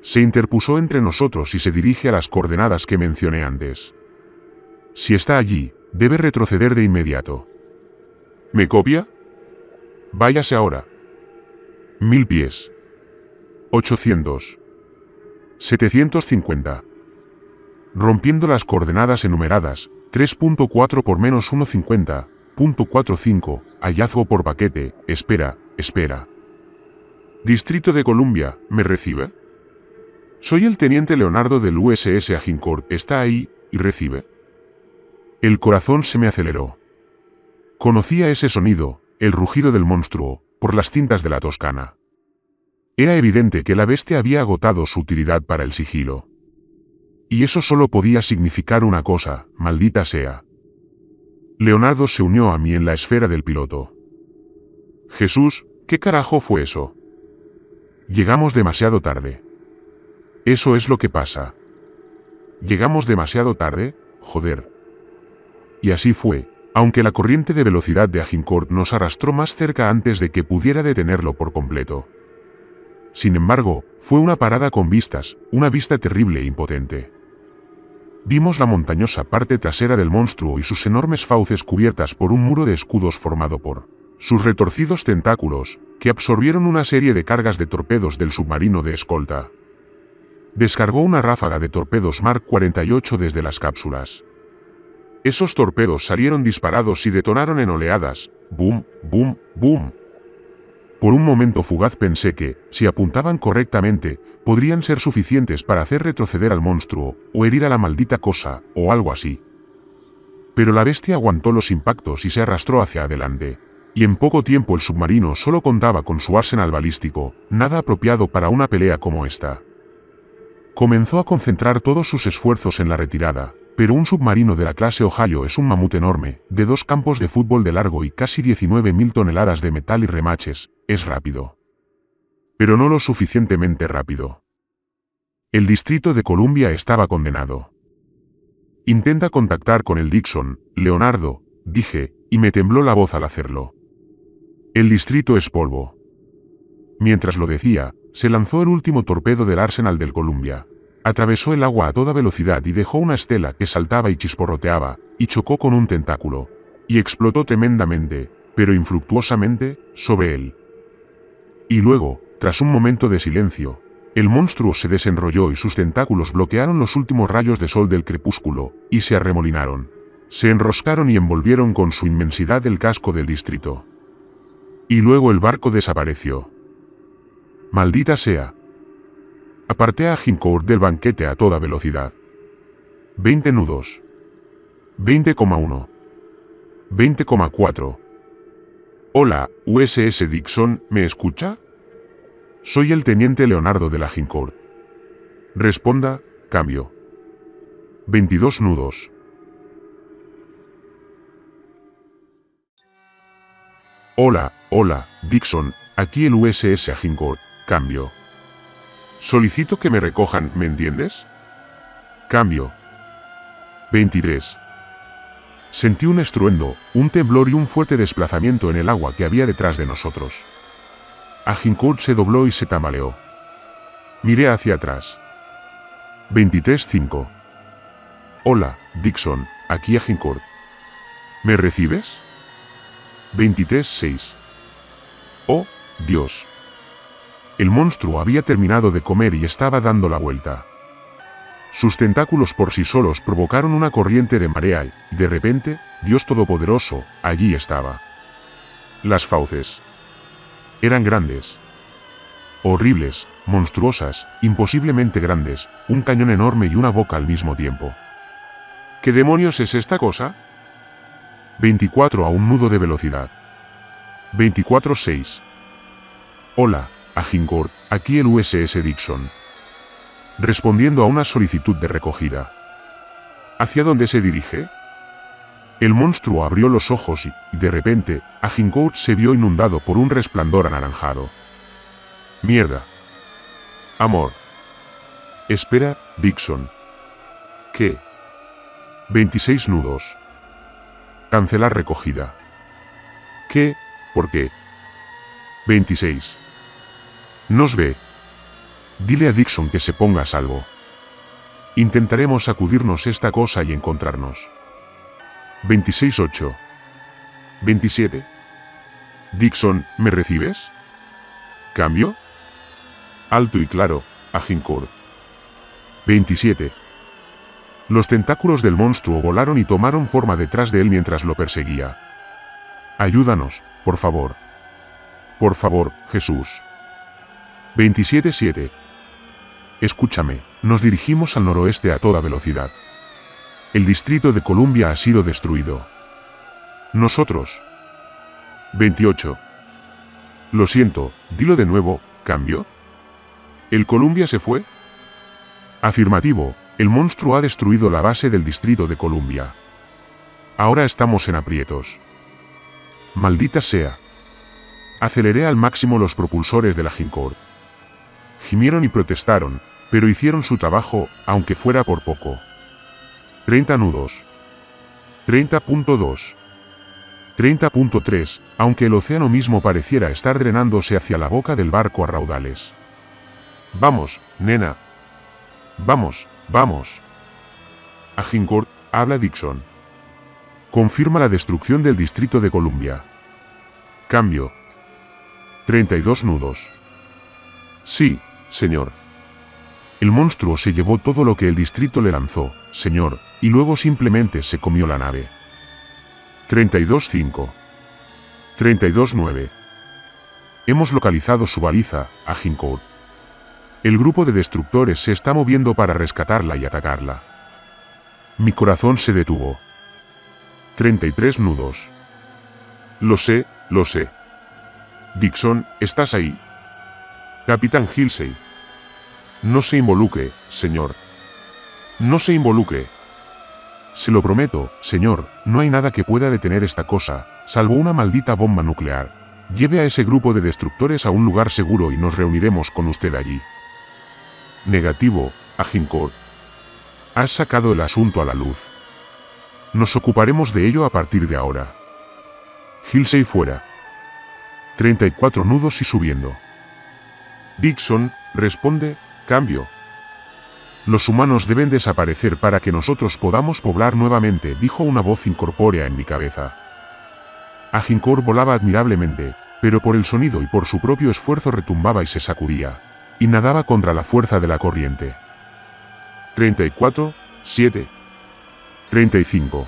Se interpuso entre nosotros y se dirige a las coordenadas que mencioné antes. Si está allí, debe retroceder de inmediato. ¿Me copia? Váyase ahora. 1000 pies. 800. 750. Rompiendo las coordenadas enumeradas, 3.4 por menos 1.50, .45, hallazgo por paquete, espera. Distrito de Columbia, ¿me recibe? Soy el teniente Leonardo del USS Agincourt, ¿está ahí, y recibe? El corazón se me aceleró. Conocía ese sonido, el rugido del monstruo, por las cintas de la Toscana. Era evidente que la bestia había agotado su utilidad para el sigilo. Y eso solo podía significar una cosa, maldita sea. Leonardo se unió a mí en la esfera del piloto. Jesús, ¿qué carajo fue eso? Llegamos demasiado tarde. Eso es lo que pasa. Llegamos demasiado tarde, joder. Y así fue, aunque la corriente de velocidad de Agincourt nos arrastró más cerca antes de que pudiera detenerlo por completo. Sin embargo, fue una parada con vistas, una vista terrible e impotente. Vimos la montañosa parte trasera del monstruo y sus enormes fauces cubiertas por un muro de escudos formado por sus retorcidos tentáculos, que absorbieron una serie de cargas de torpedos del submarino de escolta. Descargó una ráfaga de torpedos Mark 48 desde las cápsulas. Esos torpedos salieron disparados y detonaron en oleadas, boom, boom, boom. Por un momento fugaz pensé que, si apuntaban correctamente, podrían ser suficientes para hacer retroceder al monstruo, o herir a la maldita cosa, o algo así. Pero la bestia aguantó los impactos y se arrastró hacia adelante. Y en poco tiempo el submarino solo contaba con su arsenal balístico, nada apropiado para una pelea como esta. Comenzó a concentrar todos sus esfuerzos en la retirada, pero un submarino de la clase Ohio es un mamut enorme, de 2 campos de fútbol de largo y casi 19.000 toneladas de metal y remaches, es rápido. Pero no lo suficientemente rápido. El Distrito de Columbia estaba condenado. Intenta contactar con el Dixon, Leonardo, dije, y me tembló la voz al hacerlo. El distrito es polvo. Mientras lo decía, se lanzó el último torpedo del arsenal del Columbia. Atravesó el agua a toda velocidad y dejó una estela que saltaba y chisporroteaba, y chocó con un tentáculo. Y explotó tremendamente, pero infructuosamente, sobre él. Y luego, tras un momento de silencio, el monstruo se desenrolló y sus tentáculos bloquearon los últimos rayos de sol del crepúsculo, y se arremolinaron. Se enroscaron y envolvieron con su inmensidad el casco del distrito. Y luego el barco desapareció. Maldita sea. Aparté a Agincourt del banquete a toda velocidad. 20 nudos. 20,1. 20,4. Hola, USS Dixon, ¿me escucha? Soy el teniente Leonardo de la Agincourt. Responda, cambio. 22 nudos. Hola, Dixon, aquí el USS Agincourt, cambio. Solicito que me recojan, ¿me entiendes? Cambio. 23. Sentí un estruendo, un temblor y un fuerte desplazamiento en el agua que había detrás de nosotros. Agincourt se dobló y se tambaleó. Miré hacia atrás. 23.5. Hola, Dixon, aquí Agincourt. ¿Me recibes? 23.6. Oh, Dios. El monstruo había terminado de comer y estaba dando la vuelta. Sus tentáculos por sí solos provocaron una corriente de marea y, de repente, Dios Todopoderoso, allí estaba. Las fauces. Eran grandes. Horribles, monstruosas, imposiblemente grandes, un cañón enorme y una boca al mismo tiempo. ¿Qué demonios es esta cosa? 24 a un nudo de velocidad. 24.6. Hola, Agincourt, aquí el USS Dixon. respondiendo a una solicitud de recogida. ¿Hacia dónde se dirige? El monstruo abrió los ojos y, de repente, Agincourt se vio inundado por un resplandor anaranjado. ¡Mierda! Amor. Espera, Dixon. ¿Qué? 26 nudos. Cancelar recogida. ¿Qué? ¿Por qué? 26. Nos ve. Dile a Dixon que se ponga a salvo. Intentaremos sacudirnos esta cosa y encontrarnos. 26-8. 27. Dixon, ¿me recibes? ¿Cambio? Alto y claro, Agincourt. 27. Los tentáculos del monstruo volaron y tomaron forma detrás de él mientras lo perseguía. Ayúdanos, por favor. Por favor, Jesús. 27-7. Escúchame, nos dirigimos al noroeste a toda velocidad. El Distrito de Columbia ha sido destruido. Nosotros. 28. Lo siento, dilo de nuevo, ¿cambio? ¿El Columbia se fue? Afirmativo, el monstruo ha destruido la base del Distrito de Columbia. Ahora estamos en aprietos. Maldita sea. Aceleré al máximo los propulsores de la Agincourt. Gimieron y protestaron, pero hicieron su trabajo, aunque fuera por poco. 30 nudos. 30.2. 30.3, aunque el océano mismo pareciera estar drenándose hacia la boca del barco a raudales. Vamos, nena. Vamos, vamos. Agincourt, habla Dixon. Confirma la destrucción del Distrito de Columbia. Cambio. 32 nudos. Sí, señor. El monstruo se llevó todo lo que el distrito le lanzó, señor, y luego simplemente se comió la nave. 32-5. 32-9. Hemos localizado su baliza, Agincourt. El grupo de destructores se está moviendo para rescatarla y atacarla. Mi corazón se detuvo. 33 nudos. Lo sé, lo sé. Dixon, ¿estás ahí? Capitán Halsey. No se involucre, señor. No se involucre. Se lo prometo, señor, no hay nada que pueda detener esta cosa, salvo una maldita bomba nuclear. Lleve a ese grupo de destructores a un lugar seguro y nos reuniremos con usted allí. Negativo, Agincourt. Has sacado el asunto a la luz. Nos ocuparemos de ello a partir de ahora. Halsey fuera. 34 nudos y subiendo. Dixon, responde, cambio. Los humanos deben desaparecer para que nosotros podamos poblar nuevamente, dijo una voz incorpórea en mi cabeza. Agincourt volaba admirablemente, pero por el sonido y por su propio esfuerzo retumbaba y se sacudía, y nadaba contra la fuerza de la corriente. 34, 7. 35.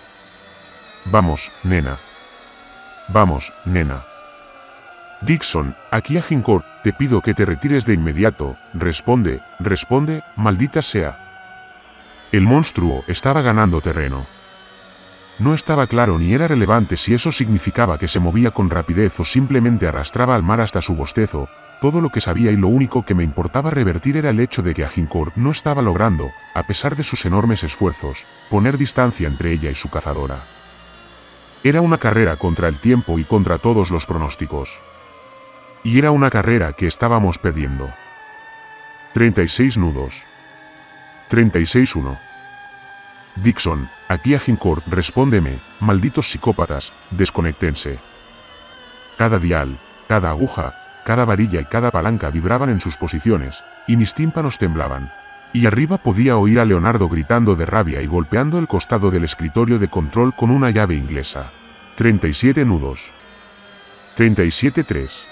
Vamos, nena. Vamos, nena. Dixon, aquí Agincourt, te pido que te retires de inmediato, responde, maldita sea. El monstruo estaba ganando terreno. No estaba claro ni era relevante si eso significaba que se movía con rapidez o simplemente arrastraba al mar hasta su bostezo. Todo lo que sabía y lo único que me importaba revertir era el hecho de que Agincourt no estaba logrando, a pesar de sus enormes esfuerzos, poner distancia entre ella y su cazadora. Era una carrera contra el tiempo y contra todos los pronósticos. Y era una carrera que estábamos perdiendo. 36 nudos. 36-1. Dixon, aquí Agincourt, respóndeme, malditos psicópatas, desconéctense. Cada dial, cada aguja, cada varilla y cada palanca vibraban en sus posiciones, y mis tímpanos temblaban. Y arriba podía oír a Leonardo gritando de rabia y golpeando el costado del escritorio de control con una llave inglesa. 37 nudos. 37-3.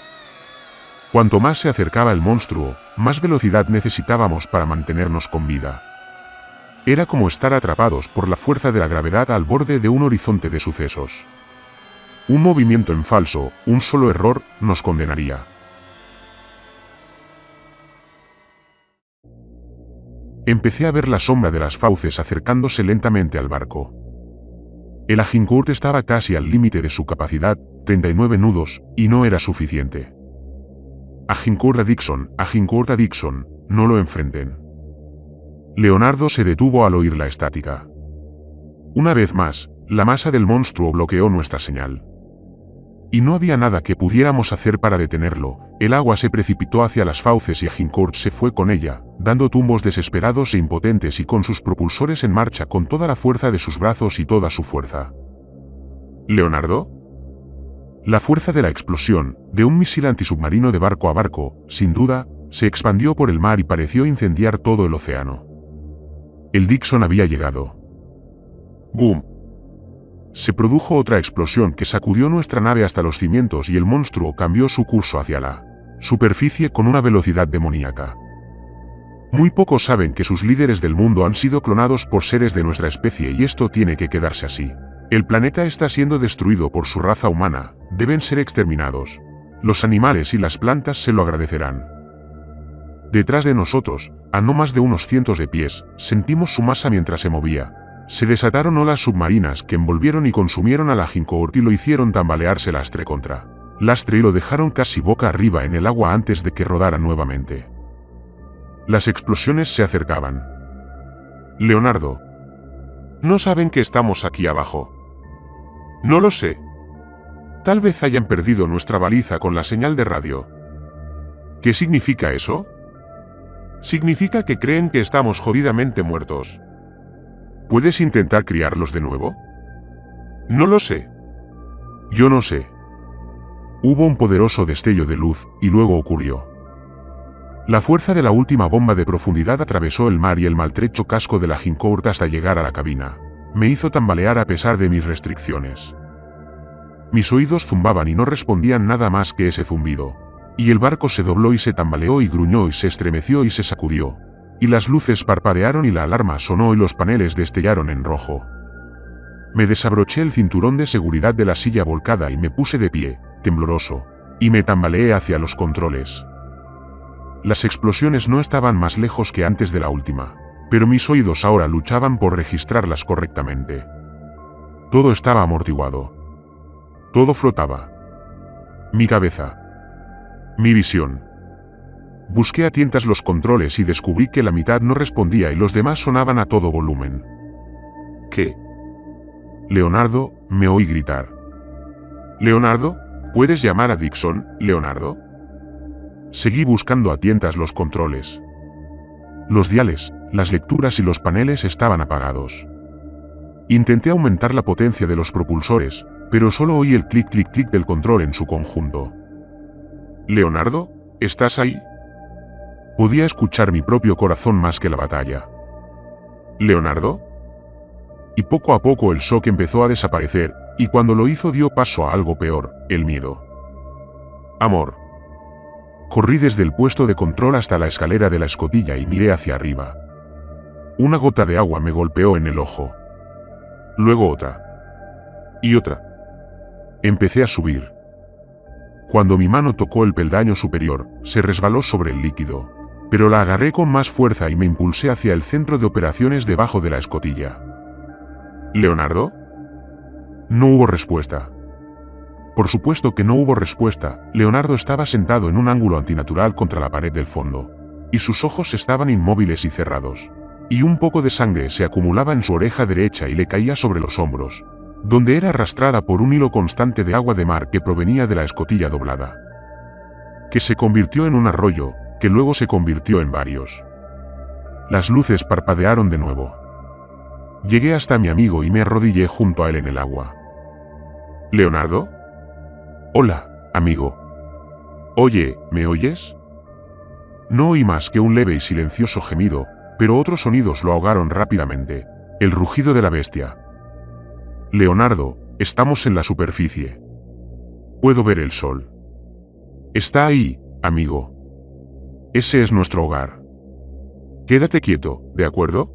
Cuanto más se acercaba el monstruo, más velocidad necesitábamos para mantenernos con vida. Era como estar atrapados por la fuerza de la gravedad al borde de un horizonte de sucesos. Un movimiento en falso, un solo error, nos condenaría. Empecé a ver la sombra de las fauces acercándose lentamente al barco. El Agincourt estaba casi al límite de su capacidad, 39 nudos, y no era suficiente. Agincourt a Dixon, no lo enfrenten. Leonardo se detuvo al oír la estática. Una vez más, la masa del monstruo bloqueó nuestra señal. Y no había nada que pudiéramos hacer para detenerlo. El agua se precipitó hacia las fauces y Agincourt se fue con ella, dando tumbos desesperados e impotentes y con sus propulsores en marcha con toda la fuerza de sus brazos y toda su fuerza. ¿Leonardo? La fuerza de la explosión, de un misil antisubmarino de barco a barco, sin duda, se expandió por el mar y pareció incendiar todo el océano. El Dixon había llegado. ¡Boom! Se produjo otra explosión que sacudió nuestra nave hasta los cimientos y el monstruo cambió su curso hacia la superficie con una velocidad demoníaca. Muy pocos saben que sus líderes del mundo han sido clonados por seres de nuestra especie y esto tiene que quedarse así. El planeta está siendo destruido por su raza humana, deben ser exterminados. Los animales y las plantas se lo agradecerán. Detrás de nosotros, a no más de unos cientos de pies, sentimos su masa mientras se movía. Se desataron olas submarinas que envolvieron y consumieron al Agincourt y lo hicieron tambalearse lastre contra lastre y lo dejaron casi boca arriba en el agua antes de que rodara nuevamente. Las explosiones se acercaban. Leonardo. ¿No saben que estamos aquí abajo? No lo sé. Tal vez hayan perdido nuestra baliza con la señal de radio. ¿Qué significa eso? Significa que creen que estamos jodidamente muertos. ¿Puedes intentar criarlos de nuevo? No lo sé. Yo no sé. Hubo un poderoso destello de luz, y luego ocurrió. La fuerza de la última bomba de profundidad atravesó el mar y el maltrecho casco de la Agincourt hasta llegar a la cabina. Me hizo tambalear a pesar de mis restricciones. Mis oídos zumbaban y no respondían nada más que ese zumbido. Y el barco se dobló y se tambaleó y gruñó y se estremeció y se sacudió. Y las luces parpadearon y la alarma sonó y los paneles destellaron en rojo. Me desabroché el cinturón de seguridad de la silla volcada y me puse de pie, tembloroso, y me tambaleé hacia los controles. Las explosiones no estaban más lejos que antes de la última, pero mis oídos ahora luchaban por registrarlas correctamente. Todo estaba amortiguado. Todo flotaba. Mi cabeza. Mi visión. Busqué a tientas los controles y descubrí que la mitad no respondía y los demás sonaban a todo volumen. ¿Qué? Leonardo, me oí gritar. ¿Leonardo? ¿Puedes llamar a Dixon, Leonardo? Seguí buscando a tientas los controles. Los diales, las lecturas y los paneles estaban apagados. Intenté aumentar la potencia de los propulsores, pero solo oí el clic clic clic del control en su conjunto. ¿Leonardo? ¿Estás ahí? Podía escuchar mi propio corazón más que la batalla. ¿Leonardo? Y poco a poco el shock empezó a desaparecer, y cuando lo hizo dio paso a algo peor, el miedo. Amor. Corrí desde el puesto de control hasta la escalera de la escotilla y miré hacia arriba. Una gota de agua me golpeó en el ojo. Luego otra. Y otra. Empecé a subir. Cuando mi mano tocó el peldaño superior, se resbaló sobre el líquido. Pero la agarré con más fuerza y me impulsé hacia el centro de operaciones debajo de la escotilla. ¿Leonardo? No hubo respuesta. Por supuesto que no hubo respuesta. Leonardo estaba sentado en un ángulo antinatural contra la pared del fondo. Y sus ojos estaban inmóviles y cerrados. Y un poco de sangre se acumulaba en su oreja derecha y le caía sobre los hombros, donde era arrastrada por un hilo constante de agua de mar que provenía de la escotilla doblada. Que se convirtió en un arroyo, que luego se convirtió en varios. Las luces parpadearon de nuevo. Llegué hasta mi amigo y me arrodillé junto a él en el agua. ¿Leonardo? Hola, amigo. Oye, ¿me oyes? No oí más que un leve y silencioso gemido, pero otros sonidos lo ahogaron rápidamente. El rugido de la bestia. Leonardo, estamos en la superficie. Puedo ver el sol. Está ahí, amigo. Ese es nuestro hogar. Quédate quieto, ¿de acuerdo?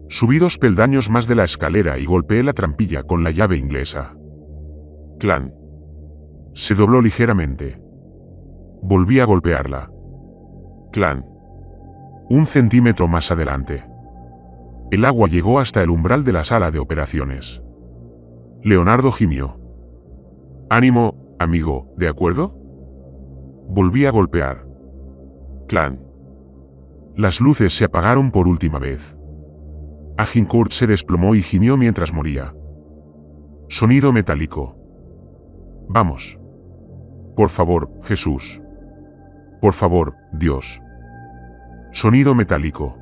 Subí 2 peldaños más de la escalera y golpeé la trampilla con la llave inglesa. Clan. Se dobló ligeramente. Volví a golpearla. Clan. 1 centímetro más adelante. El agua llegó hasta el umbral de la sala de operaciones. Leonardo gimió. Ánimo, amigo, ¿de acuerdo? Volví a golpear. Clan. Las luces se apagaron por última vez. Agincourt se desplomó y gimió mientras moría. Sonido metálico. Vamos. Por favor, Jesús. Por favor, Dios. Sonido metálico.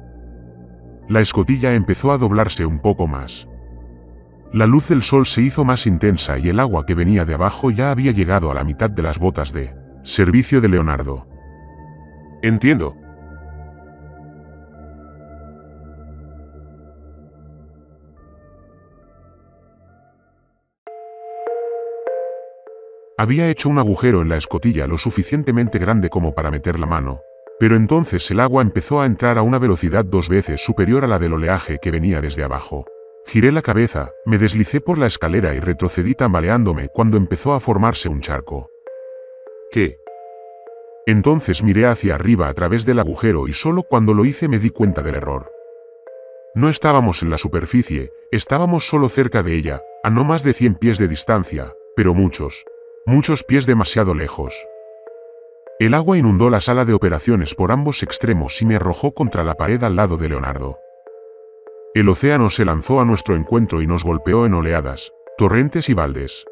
La escotilla empezó a doblarse un poco más. La luz del sol se hizo más intensa y el agua que venía de abajo ya había llegado a la mitad de las botas de servicio de Leonardo. Entiendo. Había hecho un agujero en la escotilla lo suficientemente grande como para meter la mano, pero entonces el agua empezó a entrar a una velocidad 2 veces superior a la del oleaje que venía desde abajo. Giré la cabeza, me deslicé por la escalera y retrocedí tambaleándome cuando empezó a formarse un charco. ¿Qué? Entonces miré hacia arriba a través del agujero y solo cuando lo hice me di cuenta del error. No estábamos en la superficie, estábamos solo cerca de ella, a no más de 100 pies de distancia, pero muchos pies demasiado lejos. El agua inundó la sala de operaciones por ambos extremos y me arrojó contra la pared al lado de Leonardo. El océano se lanzó a nuestro encuentro y nos golpeó en oleadas, torrentes y baldes.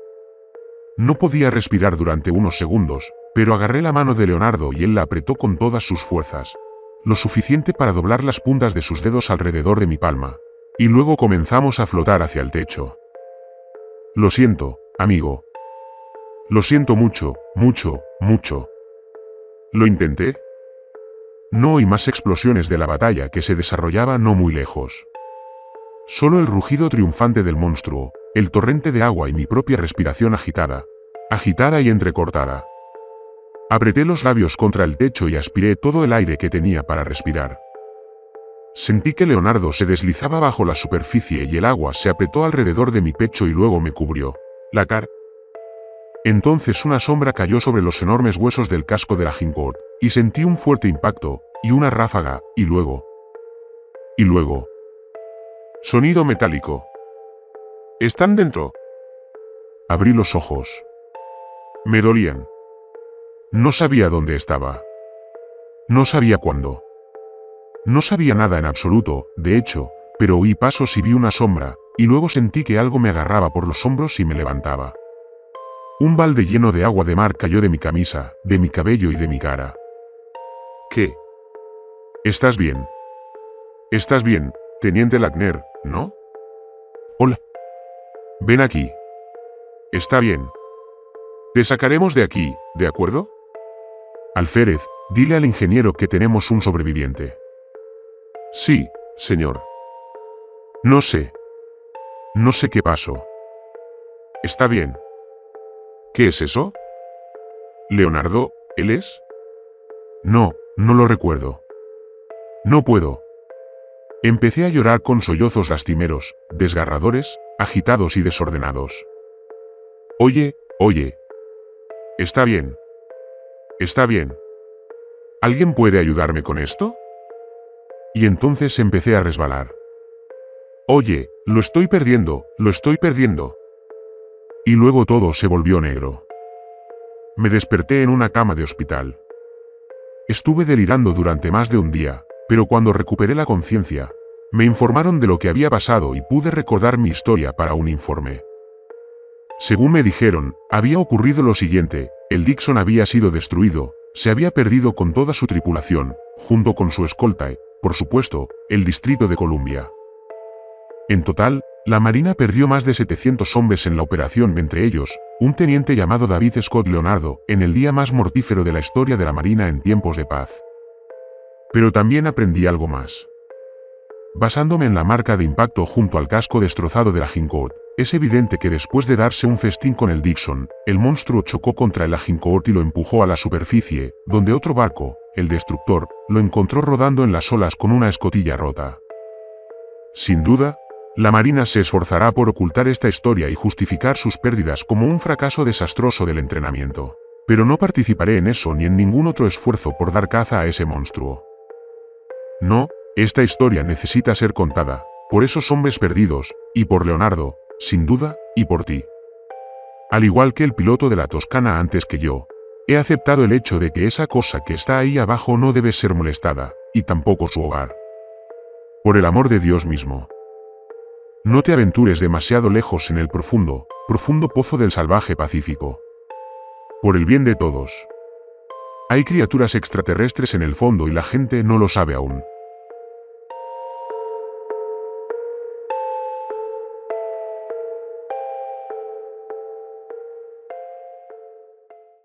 No podía respirar durante unos segundos, pero agarré la mano de Leonardo y él la apretó con todas sus fuerzas, lo suficiente para doblar las puntas de sus dedos alrededor de mi palma, y luego comenzamos a flotar hacia el techo. Lo siento, amigo. Lo siento mucho, mucho, mucho. ¿Lo intenté? No oí más explosiones de la batalla que se desarrollaba no muy lejos. Solo el rugido triunfante del monstruo, el torrente de agua y mi propia respiración agitada y entrecortada. Apreté los labios contra el techo y aspiré todo el aire que tenía para respirar. Sentí que Leonardo se deslizaba bajo la superficie y el agua se apretó alrededor de mi pecho y luego me cubrió la cara. Entonces una sombra cayó sobre los enormes huesos del casco de Agincourt, y sentí un fuerte impacto, y una ráfaga, y luego. Sonido metálico. ¿Están dentro? Abrí los ojos. Me dolían. No sabía dónde estaba. No sabía cuándo. No sabía nada en absoluto, de hecho, pero oí pasos y vi una sombra, y luego sentí que algo me agarraba por los hombros y me levantaba. Un balde lleno de agua de mar cayó de mi camisa, de mi cabello y de mi cara. ¿Qué? ¿Estás bien? ¿Estás bien, Teniente Lackner, no? Hola. Ven aquí. Está bien. Te sacaremos de aquí, ¿de acuerdo? Alférez, dile al ingeniero que tenemos un sobreviviente. Sí, señor. No sé. No sé qué pasó. Está bien. ¿Qué es eso? ¿Leonardo, él es? No, no lo recuerdo. No puedo. Empecé a llorar con sollozos lastimeros, desgarradores, agitados y desordenados. Oye. Está bien. Está bien. ¿Alguien puede ayudarme con esto? Y entonces empecé a resbalar. Oye, lo estoy perdiendo. Y luego todo se volvió negro. Me desperté en una cama de hospital. Estuve delirando durante más de un día, pero cuando recuperé la conciencia, me informaron de lo que había pasado y pude recordar mi historia para un informe. Según me dijeron, había ocurrido lo siguiente: el Dixon había sido destruido, se había perdido con toda su tripulación, junto con su escolta y, por supuesto, el Distrito de Columbia. En total, la Marina perdió más de 700 hombres en la operación, entre ellos, un teniente llamado David Scott Leonardo, en el día más mortífero de la historia de la Marina en tiempos de paz. Pero también aprendí algo más. Basándome en la marca de impacto junto al casco destrozado de Agincourt, es evidente que después de darse un festín con el Dixon, el monstruo chocó contra el Agincourt y lo empujó a la superficie, donde otro barco, el destructor, lo encontró rodando en las olas con una escotilla rota. Sin duda, la Marina se esforzará por ocultar esta historia y justificar sus pérdidas como un fracaso desastroso del entrenamiento. Pero no participaré en eso ni en ningún otro esfuerzo por dar caza a ese monstruo. No, esta historia necesita ser contada, por esos hombres perdidos, y por Leonardo, sin duda, y por ti. Al igual que el piloto de la Toscana antes que yo, he aceptado el hecho de que esa cosa que está ahí abajo no debe ser molestada, y tampoco su hogar. Por el amor de Dios mismo. No te aventures demasiado lejos en el profundo, profundo pozo del salvaje Pacífico. Por el bien de todos. Hay criaturas extraterrestres en el fondo y la gente no lo sabe aún.